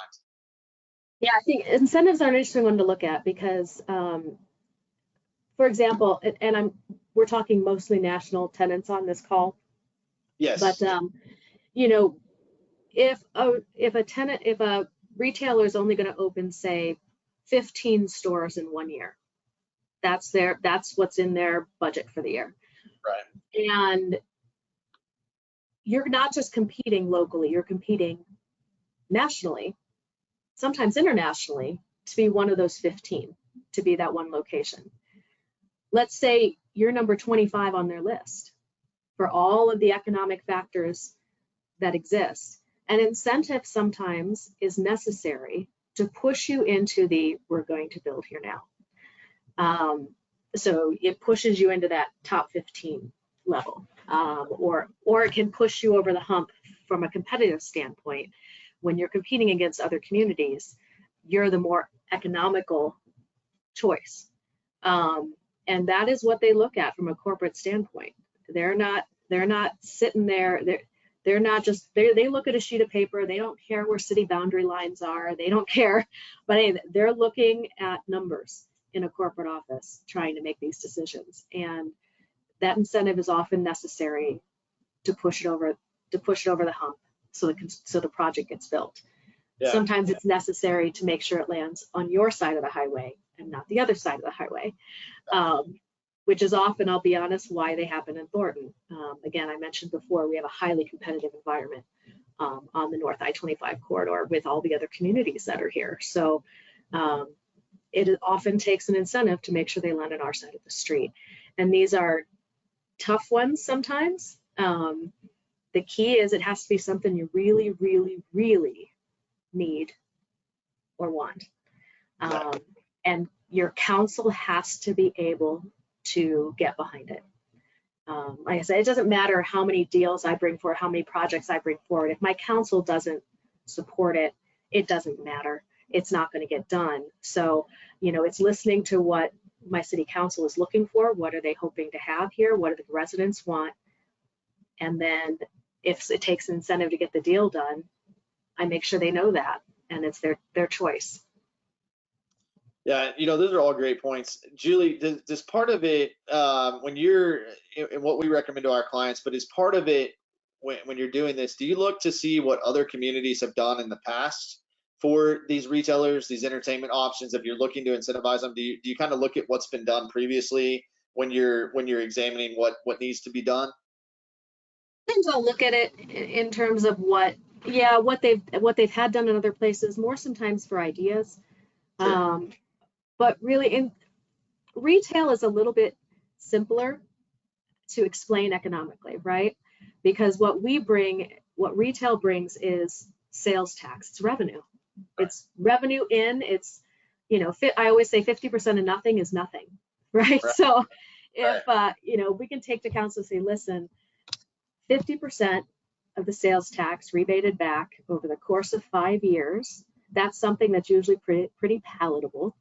Yeah, I think incentives are an interesting one to look at because, for example, and we're talking mostly national tenants on this call. Yes. But if a retailer is only going to open, say, 15 stores in 1 year, that's what's in their budget for the year. Right. And you're not just competing locally, you're competing nationally, sometimes internationally, to be one of those 15, to be that one location. Let's say you're number 25 on their list for all of the economic factors that exist. An incentive sometimes is necessary to push you into we're going to build here now. So it pushes you into that top 15 level, or it can push you over the hump from a competitive standpoint. When you're competing against other communities, you're the more economical choice. And that is what they look at from a corporate standpoint. They're not sitting there. They're not just, they look at a sheet of paper. They don't care where city boundary lines are. They don't care, but anyway, they're looking at numbers in a corporate office trying to make these decisions. And that incentive is often necessary to push it over the hump so the project gets built. Yeah. Sometimes it's necessary to make sure it lands on your side of the highway and not the other side of the highway, which is often, I'll be honest, why they happen in Thornton. Again, I mentioned before, we have a highly competitive environment on the North I-25 corridor with all the other communities that are here. So it often takes an incentive to make sure they land on our side of the street. And these are tough ones sometimes. The key is it has to be something you really, really, really need or want. And your council has to be able to get behind it. Like I said, it doesn't matter how many deals I bring forward, how many projects I bring forward. If my council doesn't support it, it doesn't matter. It's not going to get done. So, you know, it's listening to what my city council is looking for. What are they hoping to have here? What do the residents want? And then if it takes an incentive to get the deal done, I make sure they know that, and it's their choice. Yeah, you know, those are all great points. Julie, does part of it, when you're, and what we recommend to our clients, but is part of it when you're doing this, do you look to see what other communities have done in the past for these retailers, these entertainment options? If you're looking to incentivize them, do you kind of look at what's been done previously when you're examining what needs to be done? Sometimes I'll look at it in terms of what they've had done in other places, more sometimes for ideas. Sure. But really, in retail is a little bit simpler to explain economically, right? Because what retail brings is sales tax. It's revenue. It's revenue in. It's, you know, I always say 50% of nothing is nothing, right? So if you know, we can take to council and say, listen, 50% of the sales tax rebated back over the course of 5 years. That's something that's usually pretty palatable.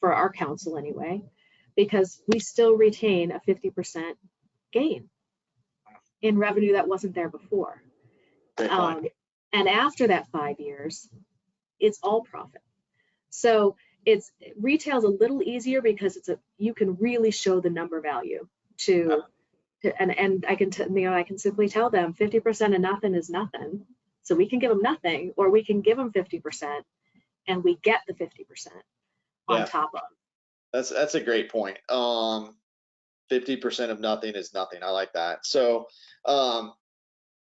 For our council anyway, because we still retain a 50% gain in revenue that wasn't there before. And after that 5 years, it's all profit. So retail's a little easier because you can really show the number value and I can simply tell them 50% of nothing is nothing. So we can give them nothing, or we can give them 50% and we get the 50%. On top of. That's a great point. 50% of nothing is nothing. I like that. So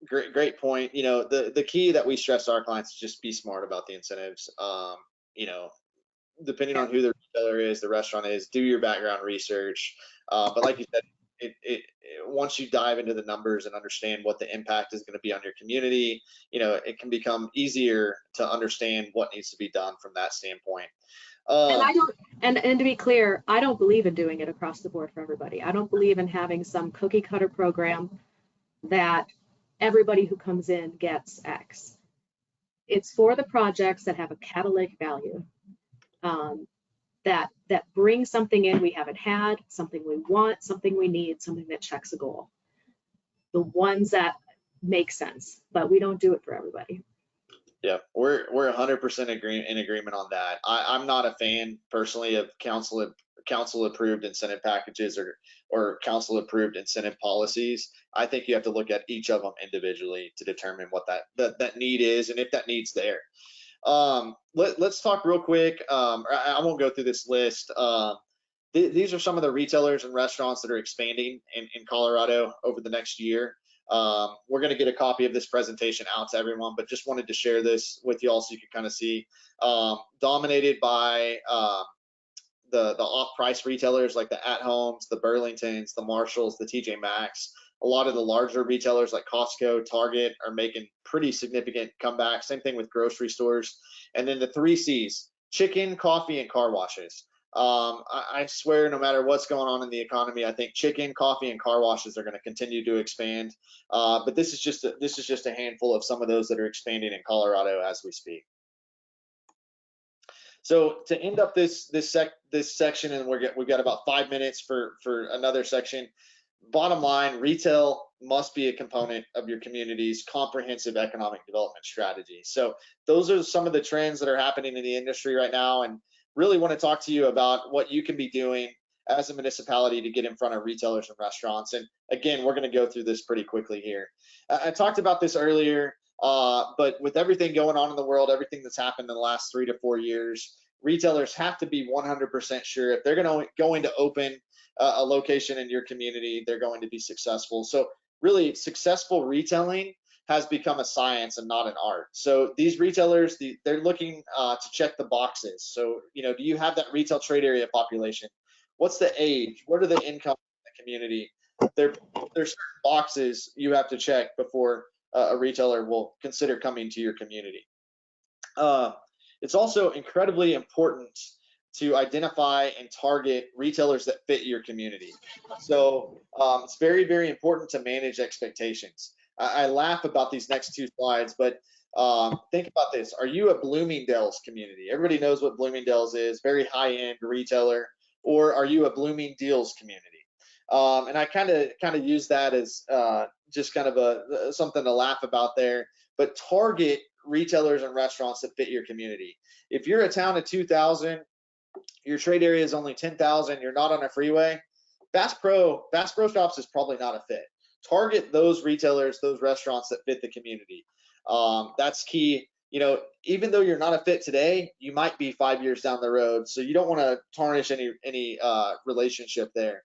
great point. You know, the key that we stress to our clients is just be smart about the incentives. You know, depending on who the retailer is, the restaurant is, do your background research. But like you said, once you dive into the numbers and understand what the impact is going to be on your community, you know, it can become easier to understand what needs to be done from that standpoint. And to be clear, I don't believe in doing it across the board for everybody. I don't believe in having some cookie cutter program that everybody who comes in gets X. It's for the projects that have a catalytic value, that bring something in we haven't had, something we want, something we need, something that checks a goal. The ones that make sense, but we don't do it for everybody. Yeah, we're 100% in agreement on that. I'm not a fan personally of council approved incentive packages or council approved incentive policies. I think you have to look at each of them individually to determine what that need is and if that need's there. Let's talk real quick. I won't go through this list. These are some of the retailers and restaurants that are expanding in Colorado over the next year. We're going to get a copy of this presentation out to everyone, but just wanted to share this with you all so you can kind of see. Dominated by the off-price retailers like the At Homes, the Burlingtons, the Marshalls, the TJ Maxx. A lot of the larger retailers like Costco, Target are making pretty significant comebacks. Same thing with grocery stores. And then the 3 C's: chicken, coffee, and car washes. I swear, no matter what's going on in the economy, I think chicken, coffee, and car washes are going to continue to expand. But this is just a handful of some of those that are expanding in Colorado as we speak. So to end up this section, and we've got about 5 minutes for another section. Bottom line, retail must be a component of your community's comprehensive economic development strategy. So those are some of the trends that are happening in the industry right now, and really want to talk to you about what you can be doing as a municipality to get in front of retailers and restaurants. And again, we're going to go through this pretty quickly here. I talked about this earlier, but with everything going on in the world, everything that's happened in the last 3 to 4 years, retailers have to be 100% sure if they're going to open a location in your community, they're going to be successful. So really, successful retailing has become a science and not an art. So these retailers, they're looking to check the boxes. So, do you have that retail trade area population? What's the age? What are the income in the community? There's certain boxes you have to check before a retailer will consider coming to your community. It's also incredibly important to identify and target retailers that fit your community. So it's very, very important to manage expectations. I laugh about these next 2 slides, but think about this. Are you a Bloomingdale's community? Everybody knows what Bloomingdale's is, very high-end retailer. Or are you a Blooming Deals community? And I kind of use that as just kind of something to laugh about there. But target retailers and restaurants that fit your community. If you're a town of 2,000, your trade area is only 10,000, you're not on a freeway, Bass Pro Shops is probably not a fit. Target those retailers, those restaurants that fit the community. That's key. Even though you're not a fit today, you might be 5 years down the road. So you don't want to tarnish any relationship there.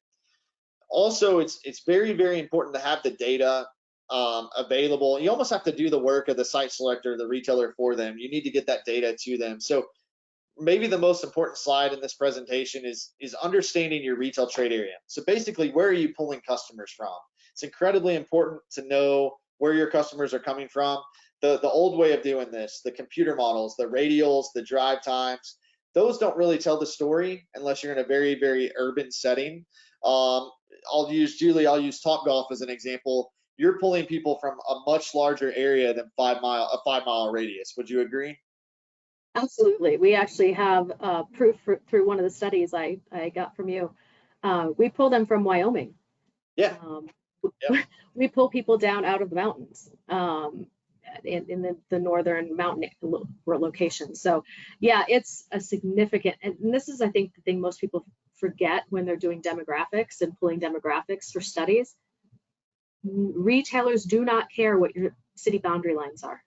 Also, it's very, very important to have the data available. You almost have to do the work of the site selector, the retailer for them. You need to get that data to them. So maybe the most important slide in this presentation is understanding your retail trade area. So basically, where are you pulling customers from? It's incredibly important to know where your customers are coming from. The old way of doing this, the computer models, the radials, the drive times, those don't really tell the story unless you're in a very, very urban setting. I'll use Topgolf as an example. You're pulling people from a much larger area than a 5 mile radius. Would you agree? Absolutely. We actually have proof through one of the studies I got from you. We pull them from Wyoming. Yeah. Yep. We pull people down out of the mountains in the northern mountain location. So yeah, it's a significant, and this is, I think, the thing most people forget when they're doing demographics and pulling demographics for studies. Retailers do not care what your city boundary lines are.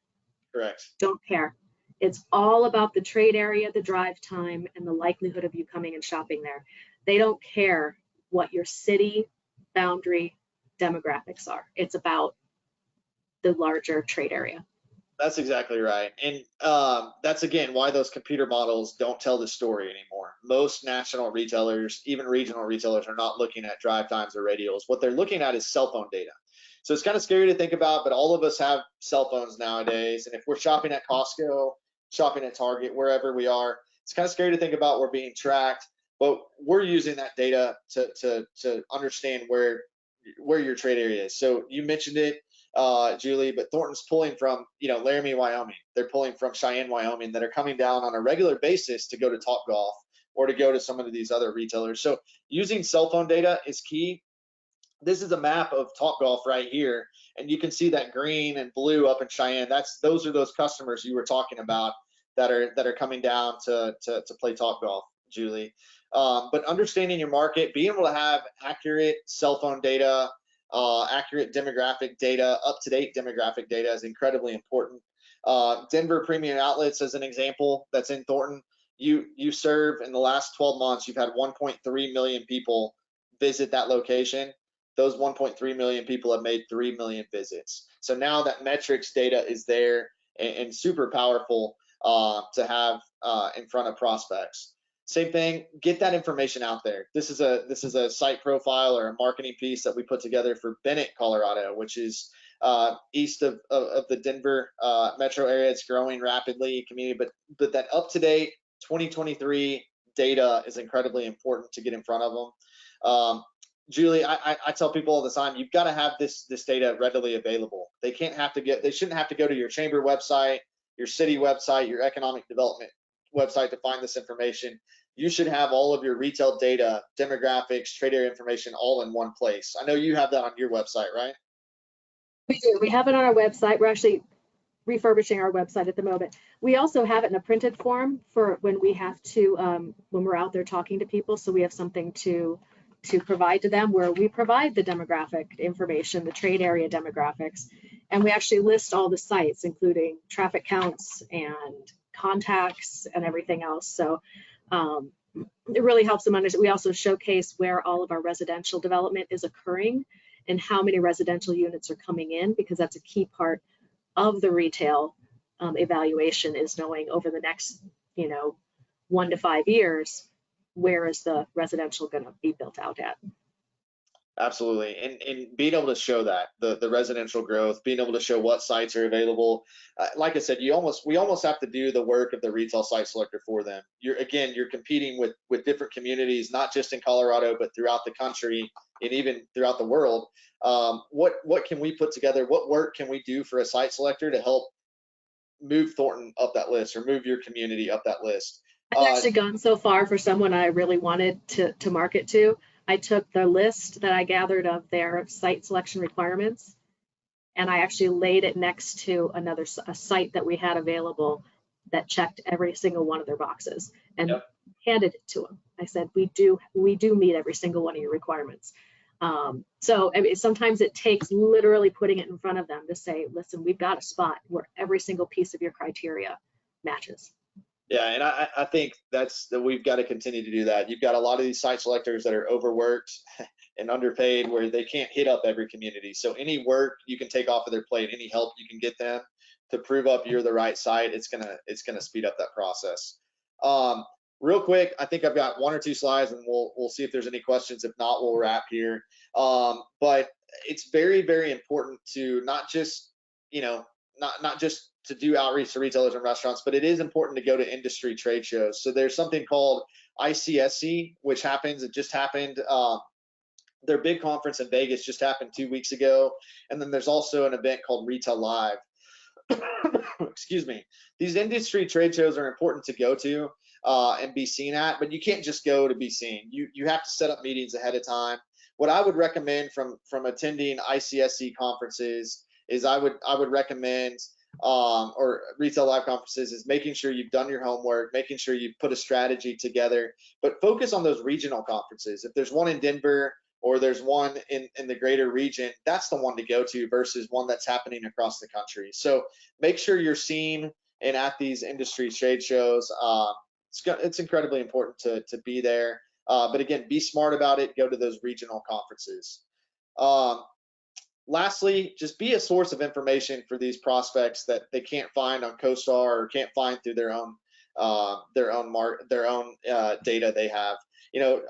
Correct. Don't care. It's all about the trade area, the drive time, and the likelihood of you coming and shopping there. They don't care what your city boundary demographics are. It's about the larger trade area. That's exactly right. And that's, again, why those computer models don't tell the story anymore. Most national retailers, even regional retailers, are not looking at drive times or radials. What they're looking at is cell phone data. So it's kind of scary to think about, but all of us have cell phones nowadays. And if we're shopping at Costco, shopping at Target, wherever we are, it's kind of scary to think about we're being tracked, but we're using that data to understand where your trade area is. So you mentioned it, Julie, but Thornton's pulling from, Laramie, Wyoming. They're pulling from Cheyenne, Wyoming, that are coming down on a regular basis to go to Topgolf or to go to some of these other retailers. So using cell phone data is key. This is a map of Topgolf right here, and you can see that green and blue up in Cheyenne. Those are those customers you were talking about that are coming down to play Topgolf, Julie. But understanding your market, being able to have accurate cell phone data, accurate demographic data, up-to-date demographic data is incredibly important. Denver Premium Outlets, as an example, that's in Thornton. You serve, in the last 12 months, you've had 1.3 million people visit that location. Those 1.3 million people have made 3 million visits. So now that metrics data is there and super powerful to have in front of prospects. Same thing, get that information out there. This is a site profile or a marketing piece that we put together for Bennett, Colorado, which is east of the Denver metro area. It's growing rapidly, community, but that up-to-date 2023 data is incredibly important to get in front of them. Julie, I tell people all the time, you've got to have this data readily available. They shouldn't have to go to your chamber website, your city website, your economic development website to find this information. You should have all of your retail data, demographics, trade area information all in one place. I know you have that on your website, right? We do. We have it on our website. refurbishing our website at the moment. We also have it in a printed form for when we have to, when we're out there talking to people. So we have something to provide to them, where we provide the demographic information, the trade area demographics, and we actually list all the sites, including traffic counts and contacts and everything else. So it really helps them understand. We also showcase where all of our residential development is occurring and how many residential units are coming in, because that's a key part of the retail evaluation, is knowing over the next, 1 to 5 years, where is the residential going to be built out at. Absolutely. And being able to show that the residential growth, being able to show what sites are available. Like I said, we almost have to do the work of the retail site selector for them. You're competing with different communities, not just in Colorado, but throughout the country and even throughout the world. What can we put together? What work can we do for a site selector to help move Thornton up that list, or move your community up that list? I've actually gone so far for someone I really wanted to market to. I took the list that I gathered of their site selection requirements, and I actually laid it next to a site that we had available that checked every single one of their boxes, and handed it to them. I said, we do meet every single one of your requirements. So I mean, sometimes it takes literally putting it in front of them to say, listen, we've got a spot where every single piece of your criteria matches. Yeah, and I think that we've got to continue to do that. You've got a lot of these site selectors that are overworked and underpaid, where they can't hit up every community. So any work you can take off of their plate, any help you can get them to prove up you're the right site, it's gonna speed up that process. Real quick, I think I've got 1 or 2 slides, and we'll see if there's any questions. If not, we'll wrap here. But it's very, very important to not just not just to do outreach to retailers and restaurants, but it is important to go to industry trade shows. So there's something called ICSC, which just happened. Their big conference in Vegas just happened 2 weeks ago. And then there's also an event called Retail Live. Excuse me. These industry trade shows are important to go to and be seen at, but you can't just go to be seen. You have to set up meetings ahead of time. What I would recommend from attending ICSC conferences is I would recommend or retail live conferences is making sure you've done your homework, making sure you've put a strategy together, but focus on those regional conferences. If there's one in Denver or there's one in the greater region, that's the one to go to versus one that's happening across the country. So make sure you're seen and at these industry trade shows. It's incredibly important to be there. But again, be smart about it. Go to those regional conferences. Lastly, just be a source of information for these prospects that they can't find on CoStar or can't find through their own data they have.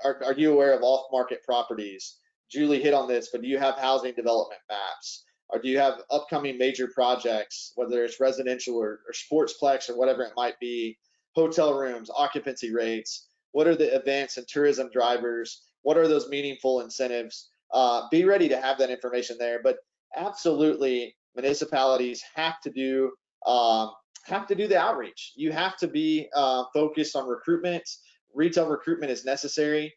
Are you aware of off-market properties? Julie hit on this, but do you have housing development maps? Or do you have upcoming major projects, whether it's residential or sportsplex or whatever it might be, hotel rooms, occupancy rates? What are the events and tourism drivers? What are those meaningful incentives? Be ready to have that information there, but absolutely municipalities have to do the outreach. You have to be focused on recruitment. Retail recruitment is necessary.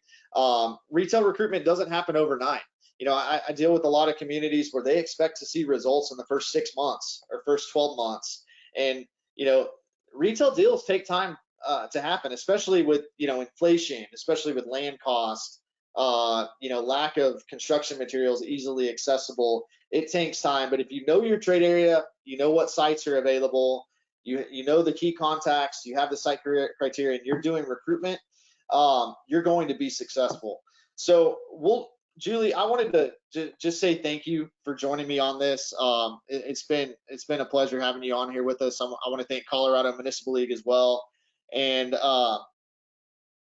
Retail recruitment doesn't happen overnight. I deal with a lot of communities where they expect to see results in the first 6 months or first 12 months. And, retail deals take time to happen, especially with, inflation, especially with land costs, lack of construction materials easily accessible. It takes time, but if you know your trade area, you know what sites are available, you know the key contacts, you have the site criteria, and you're doing recruitment, you're going to be successful. So Julie, I wanted to just say thank you for joining me on this. It's been a pleasure having you on here with us. I want to thank Colorado Municipal League as well, and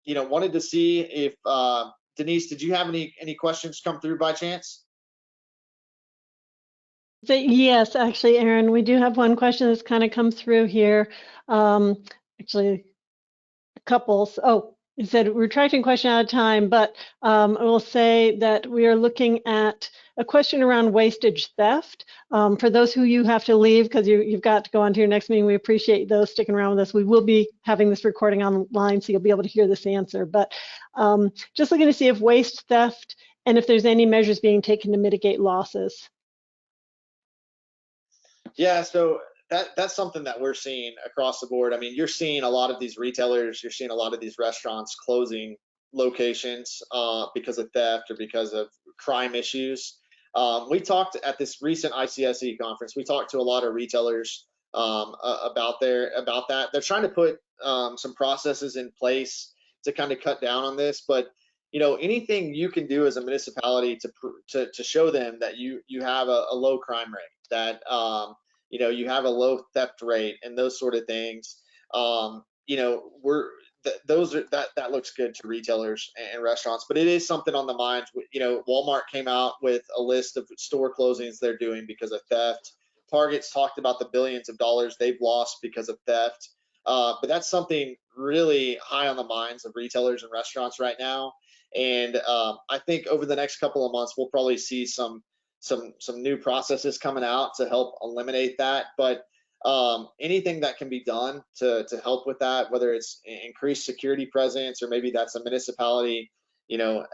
wanted to see if Denise, did you have any questions come through by chance? Yes, actually, Aaron, we do have one question that's kind of come through here. Actually, a couple. Oh, it said retracting question out of time, but I will say that we are looking at a question around wastage theft. For those who you have to leave because you've got to go on to your next meeting, we appreciate those sticking around with us. We will be having this recording online, so you'll be able to hear this answer. But just looking to see if waste theft and if there's any measures being taken to mitigate losses. Yeah, so that's something that we're seeing across the board. I mean, you're seeing a lot of these retailers, you're seeing a lot of these restaurants closing locations because of theft or because of crime issues. We talked at this recent ICSE conference. We talked to a lot of retailers about that. They're trying to put some processes in place to kind of cut down on this, but anything you can do as a municipality to show them that you have a low crime rate, that you have a low theft rate and those sort of things. That looks good to retailers and restaurants, but it is something on the minds. Walmart came out with a list of store closings they're doing because of theft. Target's talked about the billions of dollars they've lost because of theft. But that's something really high on the minds of retailers and restaurants right now. And I think over the next couple of months, we'll probably see some new processes coming out to help eliminate that. But anything that can be done to help with that, whether it's increased security presence or maybe that's a municipality,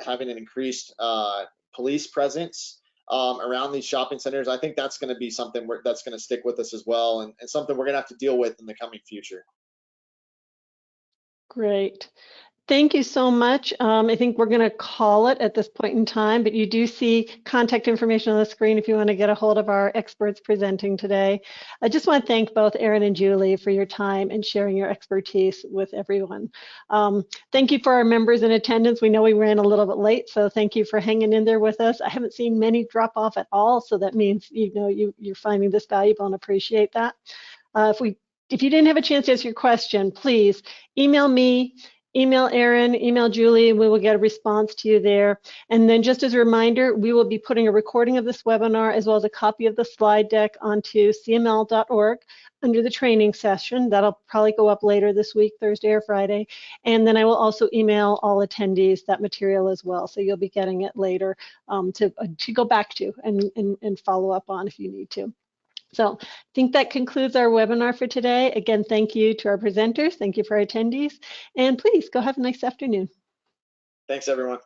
having an increased police presence around these shopping centers, I think that's going to be something that's going to stick with us as well, and something we're going to have to deal with in the coming future. Great. Thank you so much. I think we're going to call it at this point in time, but you do see contact information on the screen if you want to get a hold of our experts presenting today. I just want to thank both Erin and Julie for your time and sharing your expertise with everyone. Thank you for our members in attendance. We know we ran a little bit late, so thank you for hanging in there with us. I haven't seen many drop off at all, so that means you're finding this valuable and appreciate that. If you didn't have a chance to ask your question, please email me, email Erin, email Julie, and we will get a response to you there. And then just as a reminder, we will be putting a recording of this webinar as well as a copy of the slide deck onto cml.org under the training session. That'll probably go up later this week, Thursday or Friday. And then I will also email all attendees that material as well. So you'll be getting it later to go back to and follow up on if you need to. So I think that concludes our webinar for today. Again, thank you to our presenters. Thank you for our attendees. And please go have a nice afternoon. Thanks, everyone.